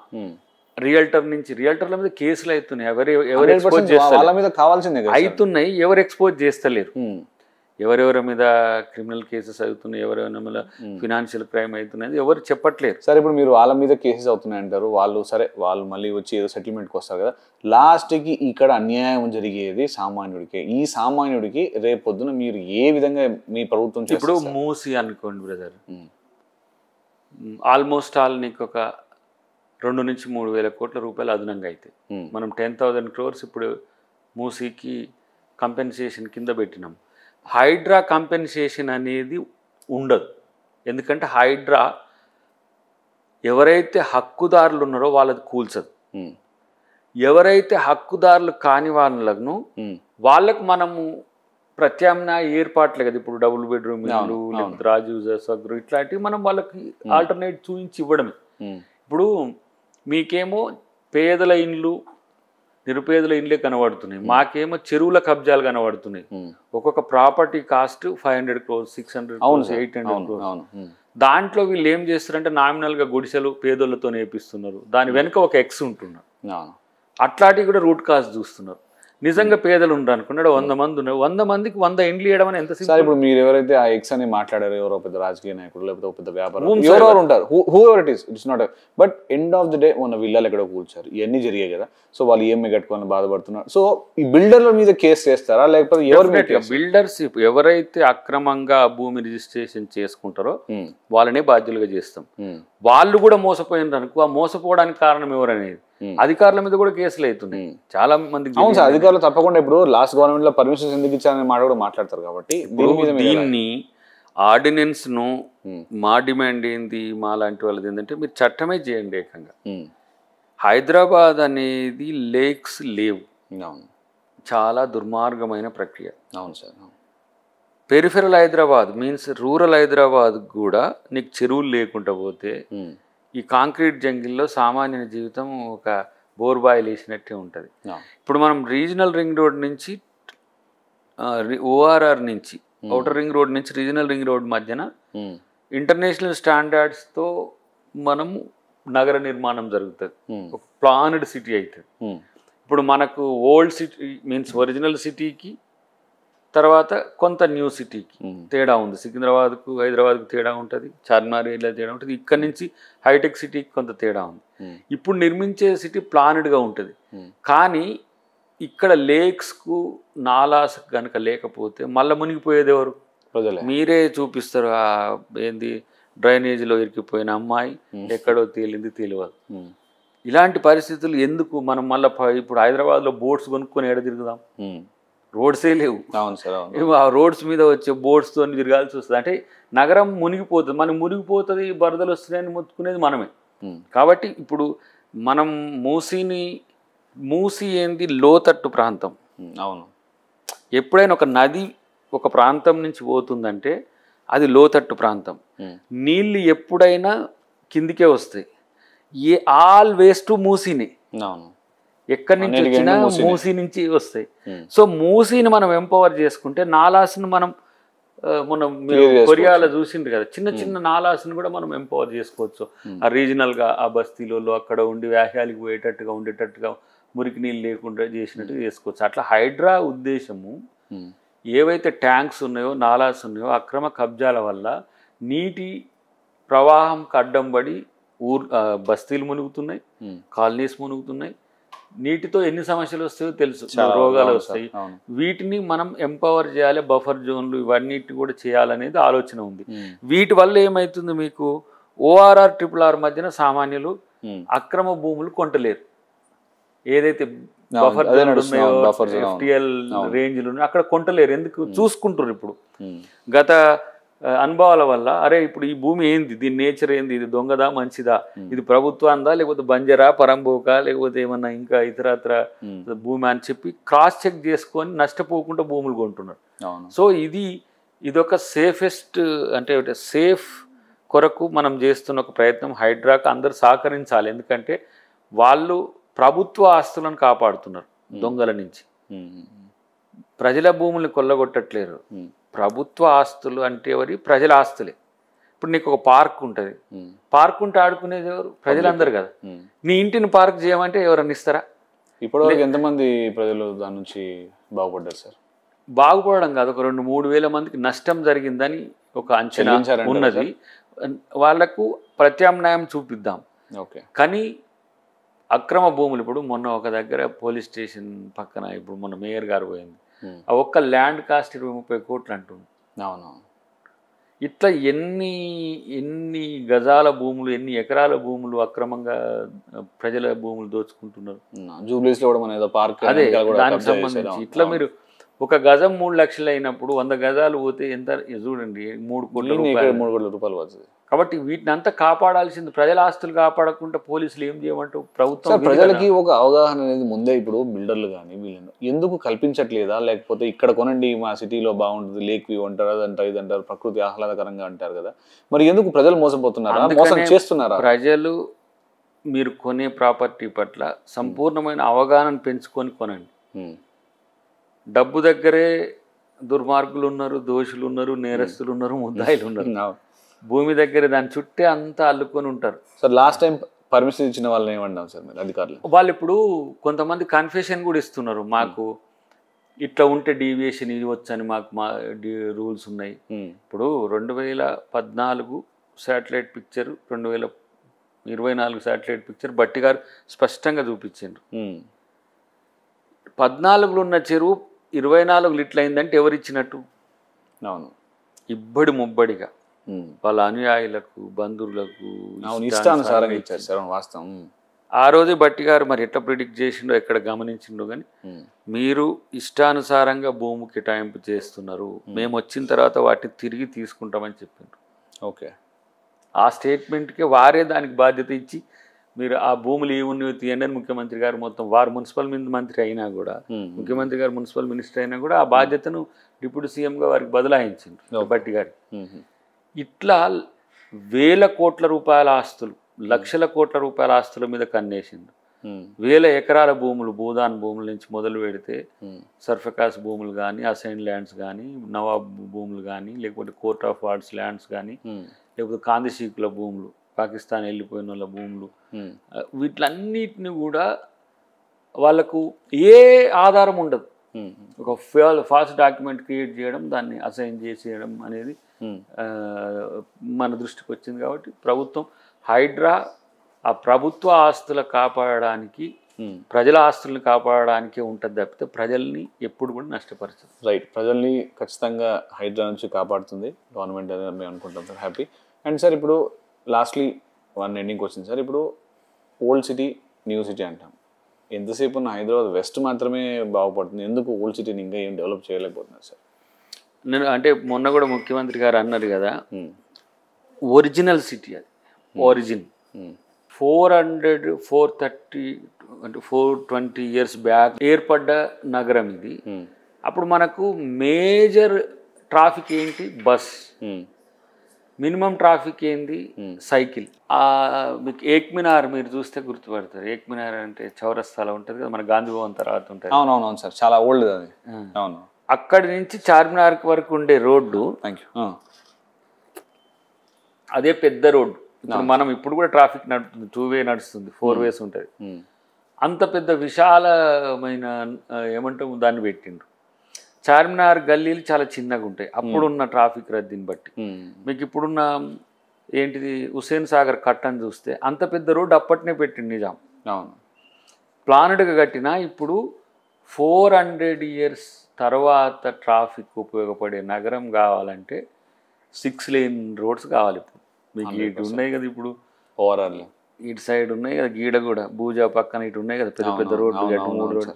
రియల్టర్ల మీద కేసులు అవుతున్నాయి, ఎవరు ఎక్స్పోజ్ చేస్తారు అవుతున్నాయి, ఎవరు ఎక్స్పోజ్ చేస్తలేరు. ఎవరెవరి మీద క్రిమినల్ కేసెస్ అవుతున్నాయి, ఎవరెవరి మీద ఫినాన్షియల్ క్రైమ్ అవుతున్నాయి ఎవరు చెప్పట్లేదు. సరే ఇప్పుడు మీరు వాళ్ళ మీద కేసెస్ అవుతున్నాయి అంటారు, వాళ్ళు మళ్ళీ వచ్చి ఏదో సెటిల్మెంట్కి వస్తారు కదా. లాస్ట్కి ఇక్కడ అన్యాయం జరిగేది సామాన్యుడికి. ఈ సామాన్యుడికి రేపొద్దున మీరు ఏ విధంగా మీ ప్రభుత్వం ఇప్పుడు మూసి అనుకోండి బ్రదర్, ఆల్మోస్ట్ నీకు ఒక 2 నుంచి 3 వేల కోట్ల రూపాయలు అదనంగా అయితే మనం 10,000 crores ఇప్పుడు మూసీకి కంపెన్సేషన్ కింద పెట్టినాం. హైడ్రా కంపెన్సేషన్ అనేది ఉండదు. ఎందుకంటే హైడ్రా ఎవరైతే హక్కుదారులు ఉన్నారో వాళ్ళది కూల్చదు. ఎవరైతే హక్కుదారులు కాని వాళ్ళను వాళ్ళకు మనము ప్రత్యామ్నాయ ఏర్పాట్లే కదా, ఇప్పుడు డబుల్ బెడ్రూమ్ ఇల్లు, లేకపోతే రాజు ఇట్లాంటివి మనం వాళ్ళకి ఆల్టర్నేట్ చూపించి ఇవ్వడమే. ఇప్పుడు మీకేమో పేదల ఇండ్లు, నిరుపేదల ఇండ్లే కనబడుతున్నాయి, మాకేమో చెరువుల కబ్జాలు కనబడుతున్నాయి. ఒక్కొక్క property cost 500 crores, 600 crores, 800 crores. దాంట్లో వీళ్ళు ఏం చేస్తారంటే నామినల్గా గుడిసెలు పేదోళ్ళతో నేర్పిస్తున్నారు, దాని వెనుక ఒక ఎక్స్ ఉంటున్నారు. అట్లాంటివి కూడా రూట్ కాస్ట్ చూస్తున్నారు. నిజంగా పేదలు ఉండరు అనుకున్నాడు 100 మంది ఉన్నారు, 100 మందికి 100 ఇండ్లు ఇవ్వడం అని ఎంత సార్. ఇప్పుడు మీరు ఎవరైతే ఆ ఎక్స్ అని మాట్లాడారో ఎవరో పెద్ద రాజకీయ నాయకుడు లేకపోతే పెద్ద వ్యాపారం ఎవరెవరు ఉంటారు, whoever it's not, but end of the day ఉన్న విల్లాలు ఎక్కడో కూల్చారు, ఇవన్నీ జరిగాయి కదా. సో వాళ్ళు ఈఎంఐ కట్టుకోవాలని బాధపడుతున్నారు. సో ఈ బిల్డర్ల మీద కేసు చేస్తారా లేకపోతే ఎవరు? బిల్డర్స్ ఎవరైతే అక్రమంగా భూమి రిజిస్ట్రేషన్ చేసుకుంటారో వాళ్ళనే బాధ్యులుగా చేస్తాం. వాళ్ళు కూడా మోసపోయినారు అనుకో, ఆ మోసపోవడానికి కారణం ఎవరనేది అధికారుల మీద కూడా కేసులు అవుతున్నాయి చాలా మంది. అవును సార్, అధికారులు తప్పకుండా ఇప్పుడు లాస్ట్ గవర్నమెంట్ లో పర్మిషన్స్ ఎందుకు ఇచ్చారనే మాట కూడా మాట్లాడతారు. కాబట్టి దీన్ని ఆర్డినెన్స్ ను మా డిమాండ్ ఏంది, మా లాంటి వాళ్ళది ఏంటంటే మీరు చట్టమే చేయండి ఏకంగా. హైదరాబాద్ అనేది లేక్స్ లేవు, చాలా దుర్మార్గమైన ప్రక్రియ. అవును sir. Peripheral Hyderabad means rural Hyderabad కూడా నీకు చెరువులు లేకుండా పోతే ఈ కాంక్రీట్ జంగిల్లో సామాన్య జీవితం ఒక బోర్బాయిలు వేసినట్టే ఉంటుంది. ఇప్పుడు మనం రీజనల్ రింగ్ రోడ్ నుంచి ఓఆర్ఆర్ నుంచి ఔటర్ రింగ్ రోడ్ నుంచి రీజనల్ రింగ్ రోడ్ మధ్యన ఇంటర్నేషనల్ స్టాండర్డ్స్తో మనం నగర నిర్మాణం జరుగుతుంది. ఒక ప్లాన్డ్ సిటీ అవుతుంది. ఇప్పుడు మనకు ఓల్డ్ సిటీ మీన్స్ ఒరిజినల్ సిటీకి తర్వాత కొంత న్యూ సిటీకి తేడా ఉంది. సికింద్రాబాద్కు హైదరాబాద్కు తేడా ఉంటుంది, చార్మినార్ ఏరియా తేడా ఉంటుంది, ఇక్కడ నుంచి హైటెక్ సిటీకి కొంత తేడా ఉంది. ఇప్పుడు నిర్మించే సిటీ ప్లాన్డ్గా ఉంటుంది. కానీ ఇక్కడ లేక్స్కు నాలాస్ కనుక లేకపోతే మళ్ళీ మునిగిపోయేది ఎవరు? మీరే చూపిస్తారు. ఏంది డ్రైనేజీలో ఇరికిపోయిన అమ్మాయి ఎక్కడో తేలింది తెలియదు. ఇలాంటి పరిస్థితులు ఎందుకు? మనం మళ్ళీ ఇప్పుడు హైదరాబాద్లో బోట్స్ కొనుక్కొని ఎడ తిరుగుదాం? రోడ్సే లేవు. ఆ రోడ్స్ మీద వచ్చే బోట్స్తో తిరగాల్సి వస్తుంది. అంటే నగరం మునిగిపోతుంది. మనం మునిగిపోతుంది, వరదలు వస్తున్నాయని మొత్తుకునేది మనమే. కాబట్టి ఇప్పుడు మనం మూసి ఏంది లోతట్టు ప్రాంతం. అవును. ఎప్పుడైనా ఒక నది ఒక ప్రాంతం నుంచి పోతుందంటే అది లోతట్టు ప్రాంతం. నీళ్ళు ఎప్పుడైనా కిందికే వస్తాయి. ఆల్వేస్ టు మూసిని. అవును. ఎక్కడి నుంచి వచ్చినా మూసీ నుంచి వస్తాయి. సో మూసీని మనం ఎంపవర్ చేసుకుంటే నాలాస్ని మనం కొరియాలో చూసిండ్రు కదా, చిన్న చిన్న నాలాస్ని కూడా మనం ఎంపవర్ చేసుకోవచ్చు. ఆ రీజనల్గా ఆ బస్తీలలో అక్కడ ఉండి వ్యాహ్యాలకు పోయేటట్టుగా ఉండేటట్టుగా మురికి నీళ్ళు లేకుండా చేసినట్టుగా చేసుకోవచ్చు. అట్లా హైడ్రా ఉద్దేశము ఏవైతే ట్యాంక్స్ ఉన్నాయో నాలాస్ ఉన్నాయో అక్రమ కబ్జాల వల్ల నీటి ప్రవాహంకి అడ్డం పడి బస్తీలు మునుగుతున్నాయి, కాలనీస్ మునుగుతున్నాయి. నీటితో ఎన్ని సమస్యలు వస్తాయో తెలుసు, రోగాలు వస్తాయి. వీటిని మనం ఎంపవర్ చేయాలి. బఫర్ జోన్లు ఇవన్నిటి కూడా చేయాలనేది ఆలోచన ఉంది. వీటి వల్ల ఏమవుతుంది, మీకు ఓఆర్ఆర్ RRR మధ్యన సామాన్యులు అక్రమ భూములు కొంటలేరు. ఏదైతే బఫర్ FTL రేంజ్లు అక్కడ కొంటలేరు. ఎందుకు? చూసుకుంటారు. ఇప్పుడు గత అనుభవాల వల్ల అరే ఇప్పుడు ఈ భూమి ఏంది, దీని నేచర్ ఏంది, ఇది దొంగదా మంచిదా, ఇది ప్రభుత్వాందా లేకపోతే బంజరా పరంబోకా లేకపోతే ఏమన్నా ఇంకా ఇతరత్ర భూమి అని చెప్పి క్రాస్ చెక్ చేసుకొని నష్టపోకుండా భూములు కొంటున్నారు. సో ఇదొక సేఫెస్ట్ అంటే సేఫ్ కొరకు మనం చేస్తున్న ఒక ప్రయత్నం. హైడ్రాకు అందరు సహకరించాలి. ఎందుకంటే వాళ్ళు ప్రభుత్వ ఆస్తులను కాపాడుతున్నారు దొంగల నుంచి. ప్రజల భూముల్ని కొల్లగొట్టట్లేరు. ప్రభుత్వ ఆస్తులు అంటే ఎవరి? ప్రజల ఆస్తులే. ఇప్పుడు నీకు ఒక పార్క్ ఉంటుంది, పార్క్ ఉంటే ఆడుకునేది ఎవరు? ప్రజలందరూ కదా. నీ ఇంటిని పార్క్ చేయమంటే ఎవరన్నా ఇస్తారా? ఇప్పటివరకు ఎంతమంది ప్రజలు దాని నుంచి బాగుపడ్డారు సార్? బాగుపడడం కాదు, ఒక 2-3 వేల మందికి నష్టం జరిగిందని ఒక అంచనా ఉన్నది. వాళ్లకు ప్రత్యామ్నాయం చూపిద్దాం. కానీ అక్రమ భూములు ఇప్పుడు మొన్న ఒక దగ్గర పోలీస్ స్టేషన్ పక్కన ఇప్పుడు మొన్న మేయర్ గారు పోయింది, ఆ ఒక్క ల్యాండ్ కాస్ట్ 20-30 కోట్లు అంటుంది. అవునవును. ఇట్లా ఎన్ని గజాల భూములు, ఎన్ని ఎకరాల భూములు అక్రమంగా ప్రజల భూములు దోచుకుంటున్నారు. జూబ్లీస్ లో కూడా మన ఏదో పార్క్ అదే దానికి సంబంధించి ఇట్లా మీరు ఒక గజం 3 లక్షలు అయినప్పుడు 100 గజాలు పోతే ఎంత చూడండి, 3 కోట్ల రూపాయలు వస్తుంది. కాబట్టి వీటిని అంతా కాపాడాల్సింది. ప్రజల ఆస్తులు కాపాడకుండా పోలీసులు ఏం చేయమంటూ ప్రభుత్వం ప్రజలకి ఒక అవగాహన అనేది ముందే ఇప్పుడు బిల్డర్లు కానీ వీళ్ళు ఎందుకు కల్పించట్లేదా? లేకపోతే ఇక్కడ కొనండి మా సిటీలో బాగుంటుంది, లేక్ వ్యూ అంటారు, అదంటారు ఇదంటారు, ప్రకృతి ఆహ్లాదకరంగా అంటారు కదా, మరి ఎందుకు ప్రజలు మోసపోతున్నారా, మోసం చేస్తున్నారా? ప్రజలు మీరు కొనే ప్రాపర్టీ పట్ల సంపూర్ణమైన అవగాహన పెంచుకొని కొనండి. డబ్బు దగ్గరే దుర్మార్గులు ఉన్నారు, దోషులు ఉన్నారు, నేరస్తులు ఉన్నారు, ముద్దాయిలు ఉన్నారు. భూమి దగ్గర దాని చుట్టే అంతా అల్లుకొని ఉంటారు. సార్ లాస్ట్ టైం పర్మిషన్ ఇచ్చిన వాళ్ళని ఏమన్నాం సార్ మీరు అధికారులు? వాళ్ళు ఇప్పుడు కొంతమంది కన్ఫెషన్ కూడా ఇస్తున్నారు, మాకు ఇట్లా ఉంటే డీవియేషన్ ఇవ్వచ్చని మాకు రూల్స్ ఉన్నాయి. ఇప్పుడు 2014 శాటిలైట్ పిక్చర్, 2024 శాటిలైట్ పిక్చర్ బట్టి గారు స్పష్టంగా చూపించారు. 14లో ఉన్న చెరువు 24 ఇట్లా అయిందంటే ఎవరిచ్చినట్టు? అవును, ఇబ్బడి ముబ్బడిగా వాళ్ళ అనుయాయులకు, బంధువులకు ఇష్టానుసారంగా ఇచ్చారు సార్. వాస్తవం ఆ రోజే బట్టి గారు మరి ఎట్లా ప్రిడిక్ట్ చేసిండో ఎక్కడ గమనించిండో కానీ మీరు ఇష్టానుసారంగా భూమి కేటాయింపు చేస్తున్నారు, మేము వచ్చిన తర్వాత వాటిని తిరిగి తీసుకుంటామని చెప్పిండ్రు. ఓకే, ఆ స్టేట్మెంట్కి వారే దానికి బాధ్యత ఇచ్చి మీరు ఆ భూములు ఏమున్నాయో తీయండి అని ముఖ్యమంత్రి గారు మొత్తం వారు మున్సిపల్ మంత్రి అయినా కూడా, ముఖ్యమంత్రి గారు మున్సిపల్ మినిస్టర్ అయినా కూడా ఆ బాధ్యతను డిప్యూటీ సీఎంగా వారికి బదలాయించింది బట్టి గారు. ఇట్లా వేల కోట్ల రూపాయల ఆస్తులు లక్షల కోట్ల రూపాయల ఆస్తుల మీద కన్నేసిండు. వేల ఎకరాల భూములు, భూదాన్ భూముల నుంచి మొదలు పెడితే సర్ఫకాస్ భూములు కానీ, అసైన్ ల్యాండ్స్ కానీ, నవాబ్ భూములు కానీ, లేకపోతే కోర్ట్ ఆఫ్ వార్డ్స్ ల్యాండ్స్ కానీ, లేకపోతే కాందిశీకుల భూములు, పాకిస్తాన్ వెళ్ళిపోయిన వాళ్ళ భూములు, వీటిలన్నిటిని కూడా వాళ్ళకు ఏ ఆధారం ఉండదు. ఒక ఫాల్స్ డాక్యుమెంట్ క్రియేట్ చేయడం, దాన్ని అసైన్ చేసేయడం అనేది మన దృష్టికి వచ్చింది. కాబట్టి ప్రభుత్వం హైడ్రా ఆ ప్రభుత్వ ఆస్తులు కాపాడడానికి, ప్రజల ఆస్తులను కాపాడడానికి ఉంటుంది తప్పితే ప్రజల్ని ఎప్పుడు కూడా నష్టపరచదు. రైట్, ప్రజల్ని ఖచ్చితంగా హైడ్రా నుంచి కాపాడుతుంది గవర్నమెంట్ అని మేము అనుకుంటాం సార్. హ్యాపీ. అండ్ సార్ ఇప్పుడు లాస్ట్లీ వన్ ఎండింగ్ వచ్చింది సార్. ఇప్పుడు ఓల్డ్ సిటీ, న్యూ సిటీ అంటాం. ఎంతసేపు ఉన్న హైదరాబాద్ వెస్ట్ మాత్రమే బాగుపడుతుంది, ఎందుకు ఓల్డ్ సిటీని ఇంకా ఏం డెవలప్ చేయలేకపోతున్నారు సార్? నేను అంటే మొన్న కూడా ముఖ్యమంత్రి గారు అన్నారు కదా, ఒరిజినల్ సిటీ అది, ఒరిజిన్ 430 అంటే 420 years బ్యాక్ ఏర్పడ్డ నగరం ఇది. అప్పుడు మనకు మేజర్ ట్రాఫిక్ ఏంటి? బస్. మినిమం ట్రాఫిక్ ఏంది? సైకిల్. మీకు ఏక్ మినార్ మీరు చూస్తే గుర్తుపడతారు. ఏక్ మినార్ అంటే చౌరస్తాలో ఉంటుంది కదా, మన గాంధీ భవన్ తర్వాత ఉంటుంది. అవునవునవును సార్, చాలా ఓల్డ్ అది. అవును. అక్కడి నుంచి చార్మినార్ వరకు ఉండే రోడ్డు, అదే పెద్ద రోడ్డు. ఇప్పుడు మనం ఇప్పుడు కూడా ట్రాఫిక్ నడుస్తుంది, 2 way నడుస్తుంది, 4 ways ఉంటుంది. అంత పెద్ద విశాలమైన ఏమంటాము దాన్ని పెట్టిండ్రు. చార్మినార్ గల్లీలు చాలా చిన్నగా ఉంటాయి అప్పుడున్న ట్రాఫిక్ రద్దీని బట్టి. మీకు ఇప్పుడున్న ఏంటిది హుస్సేన్ సాగర్ కట్టని చూస్తే అంత పెద్ద రోడ్డు అప్పటినే పెట్టిండు నిజాం. అవును. ప్లానెడ్గా కట్టినా ఇప్పుడు 400 years తర్వాత ట్రాఫిక్ ఉపయోగపడే నగరం కావాలంటే 6 lane రోడ్స్ కావాలి. ఇప్పుడు మీకు ఇటు ఉన్నాయి కదా, ఇప్పుడు ఓవరాల్ ఇటు సైడ్ ఉన్నాయి కదా, గీడ కూడా భూజా పక్కన ఇటు ఉన్నాయి కదా పెద్ద పెద్ద రోడ్లు, అటు 3 రోడ్లు.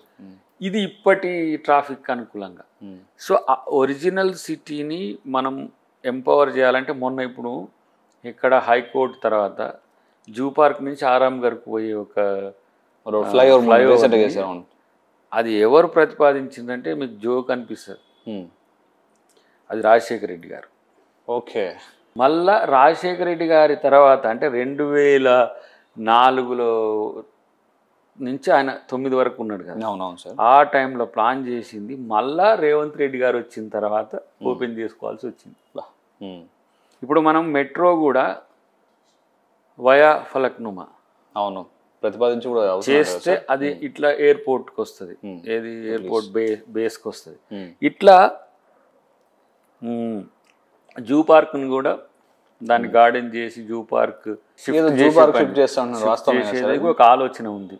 ఇది ఇప్పటి ట్రాఫిక్ అనుకూలంగా. సో ఒరిజినల్ సిటీని మనం ఎంపవర్ చేయాలంటే మొన్న ఇప్పుడు ఇక్కడ హైకోర్టు తర్వాత జూ పార్క్ నుంచి ఆరాంఘర్కు పోయే ఒక ఫ్లైఓవర్, అది ఎవరు ప్రతిపాదించిందంటే మీకు జోక్ అనిపిస్తుంది, అది రాజశేఖర రెడ్డి గారు. ఓకే. మళ్ళా రాజశేఖర రెడ్డి గారి తర్వాత అంటే 2004లో నుంచి ఆయన 9 వరకు ఉన్నాడు కదా. అవునవును సార్. ఆ టైంలో ప్లాన్ చేసింది మళ్ళా రేవంత్ రెడ్డి గారు వచ్చిన తర్వాత ఓపెన్ చేసుకోవాల్సి వచ్చింది. ఇప్పుడు మనం మెట్రో కూడా వయా ఫలక్నుమా అవును ప్రతిపాదించి కూడా చేస్తే అది ఇట్లా ఎయిర్పోర్ట్కి వస్తుంది, ఏది ఎయిర్పోర్ట్ బేస్కి వస్తుంది. ఇట్లా జూ పార్క్ని కూడా దాన్ని గార్డెన్ చేసి జూ పార్క్ చేసేది ఒక ఆలోచన ఉంది.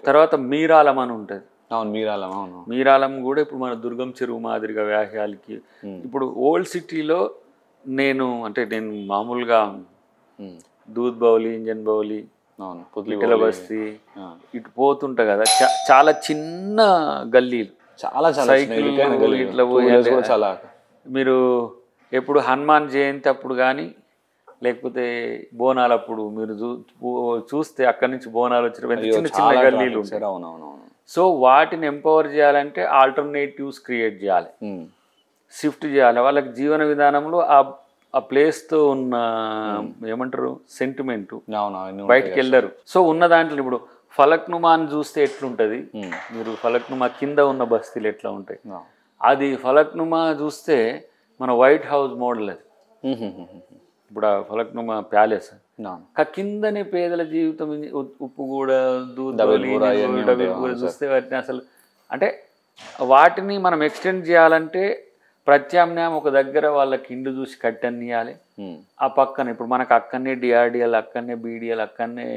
తర్వాత మీరాలం అని ఉంటుంది. మీరాలం కూడా ఇప్పుడు మన దుర్గం చెరువు మాదిరిగా వ్యాహ్యాలకి. ఇప్పుడు ఓల్డ్ సిటీలో నేను మామూలుగా దూద్ బౌలి, ఇంజన్ బౌలి, పిట్టల బస్తీ ఇటు పోతుంటా కదా, చాలా చిన్న గల్లీలు, చాలా సైకిల్ ఇట్లా పోయాలి. మీరు ఎప్పుడు హనుమాన్ జయంతి అప్పుడు కానీ లేకపోతే బోనాలప్పుడు మీరు చూస్తే అక్కడి నుంచి బోనాలు వచ్చిన చిన్న చిన్న గల్లీలు ఉంటాయి. సో వాటిని ఎంపవర్ చేయాలంటే ఆల్టర్నేటివ్స్ క్రియేట్ చేయాలి, షిఫ్ట్ చేయాలి. వాళ్ళకి జీవన విధానంలో ఆ ప్లేస్తో ఉన్న ఏమంటారు సెంటిమెంట్ బయటకు వెళ్ళరు. సో ఉన్న దాంట్లో ఇప్పుడు ఫలక్నుమాని చూస్తే ఎట్లుంటుంది, మీరు ఫలక్నుమా కింద ఉన్న బస్తీలు ఎట్లా ఉంటాయి, అది ఫలక్నుమా చూస్తే మన వైట్ హౌస్ మోడల్ అది. ఇప్పుడు ఆ ఫలక్నుమా ప్యాలెస్ కిందనే పేదల జీవితం, ఉప్పు కూడా చూస్తే వాటిని అసలు అంటే వాటిని మనం ఎక్స్టెండ్ చేయాలంటే ప్రత్యామ్నాయం ఒక దగ్గర వాళ్ళకి ఇండ్లు చూసి కట్టనియాలి. ఆ పక్కన ఇప్పుడు మనకు అక్కడనే డిఆర్డిఎల్, అక్కడనే బీడిఎల్, అక్కడనే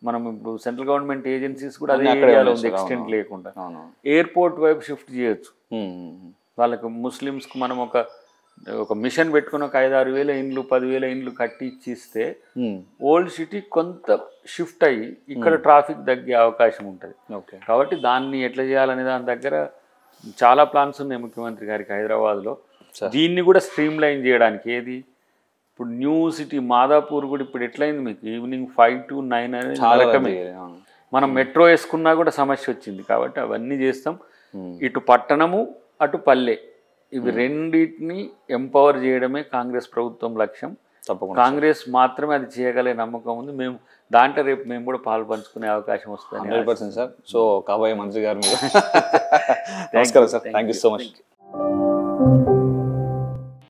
మనం ఇప్పుడు సెంట్రల్ గవర్నమెంట్ ఏజెన్సీస్ కూడా అదే ఏరియాలో ఉంది, ఎక్స్టెండ్ లేకుండా. ఎయిర్పోర్ట్ వైపు షిఫ్ట్ చేయొచ్చు. వాళ్ళకు ముస్లిమ్స్కి మనం ఒక మిషన్ పెట్టుకుని ఒక 5-6 వేల ఇండ్లు, 10,000 ఇండ్లు కట్టి ఇచ్చిస్తే ఓల్డ్ సిటీ కొంత షిఫ్ట్ అయ్యి ఇక్కడ ట్రాఫిక్ తగ్గే అవకాశం ఉంటుంది. కాబట్టి దాన్ని ఎట్లా చేయాలనే దాని దగ్గర చాలా ప్లాన్స్ ఉన్నాయి ముఖ్యమంత్రి గారికి హైదరాబాద్లో. దీన్ని కూడా స్ట్రీమ్ లైన్ చేయడానికి ఏది ఇప్పుడు న్యూ సిటీ మాదాపూర్ కూడా ఇప్పుడు ఎట్లయింది మీకు ఈవినింగ్ 5 to 9 అనేది నరకమే. మనం మెట్రో వేసుకున్నా కూడా సమస్య వచ్చింది. కాబట్టి అవన్నీ చేస్తాం. ఇటు పట్టణము అటు పల్లె, ఇవి రెండింటిని ఎంపవర్ చేయడమే కాంగ్రెస్ ప్రభుత్వం లక్ష్యం. తప్పకుండా కాంగ్రెస్ మాత్రమే అది చేయగలిగే నమ్మకం ఉంది. మేము దాంట్లో రేపు మేము కూడా పాలు పంచుకునే అవకాశం వస్తుంది. 100% సార్. సో కాబోయే మంత్రి గారు మీరు. నమస్కారం sir, thank you so much.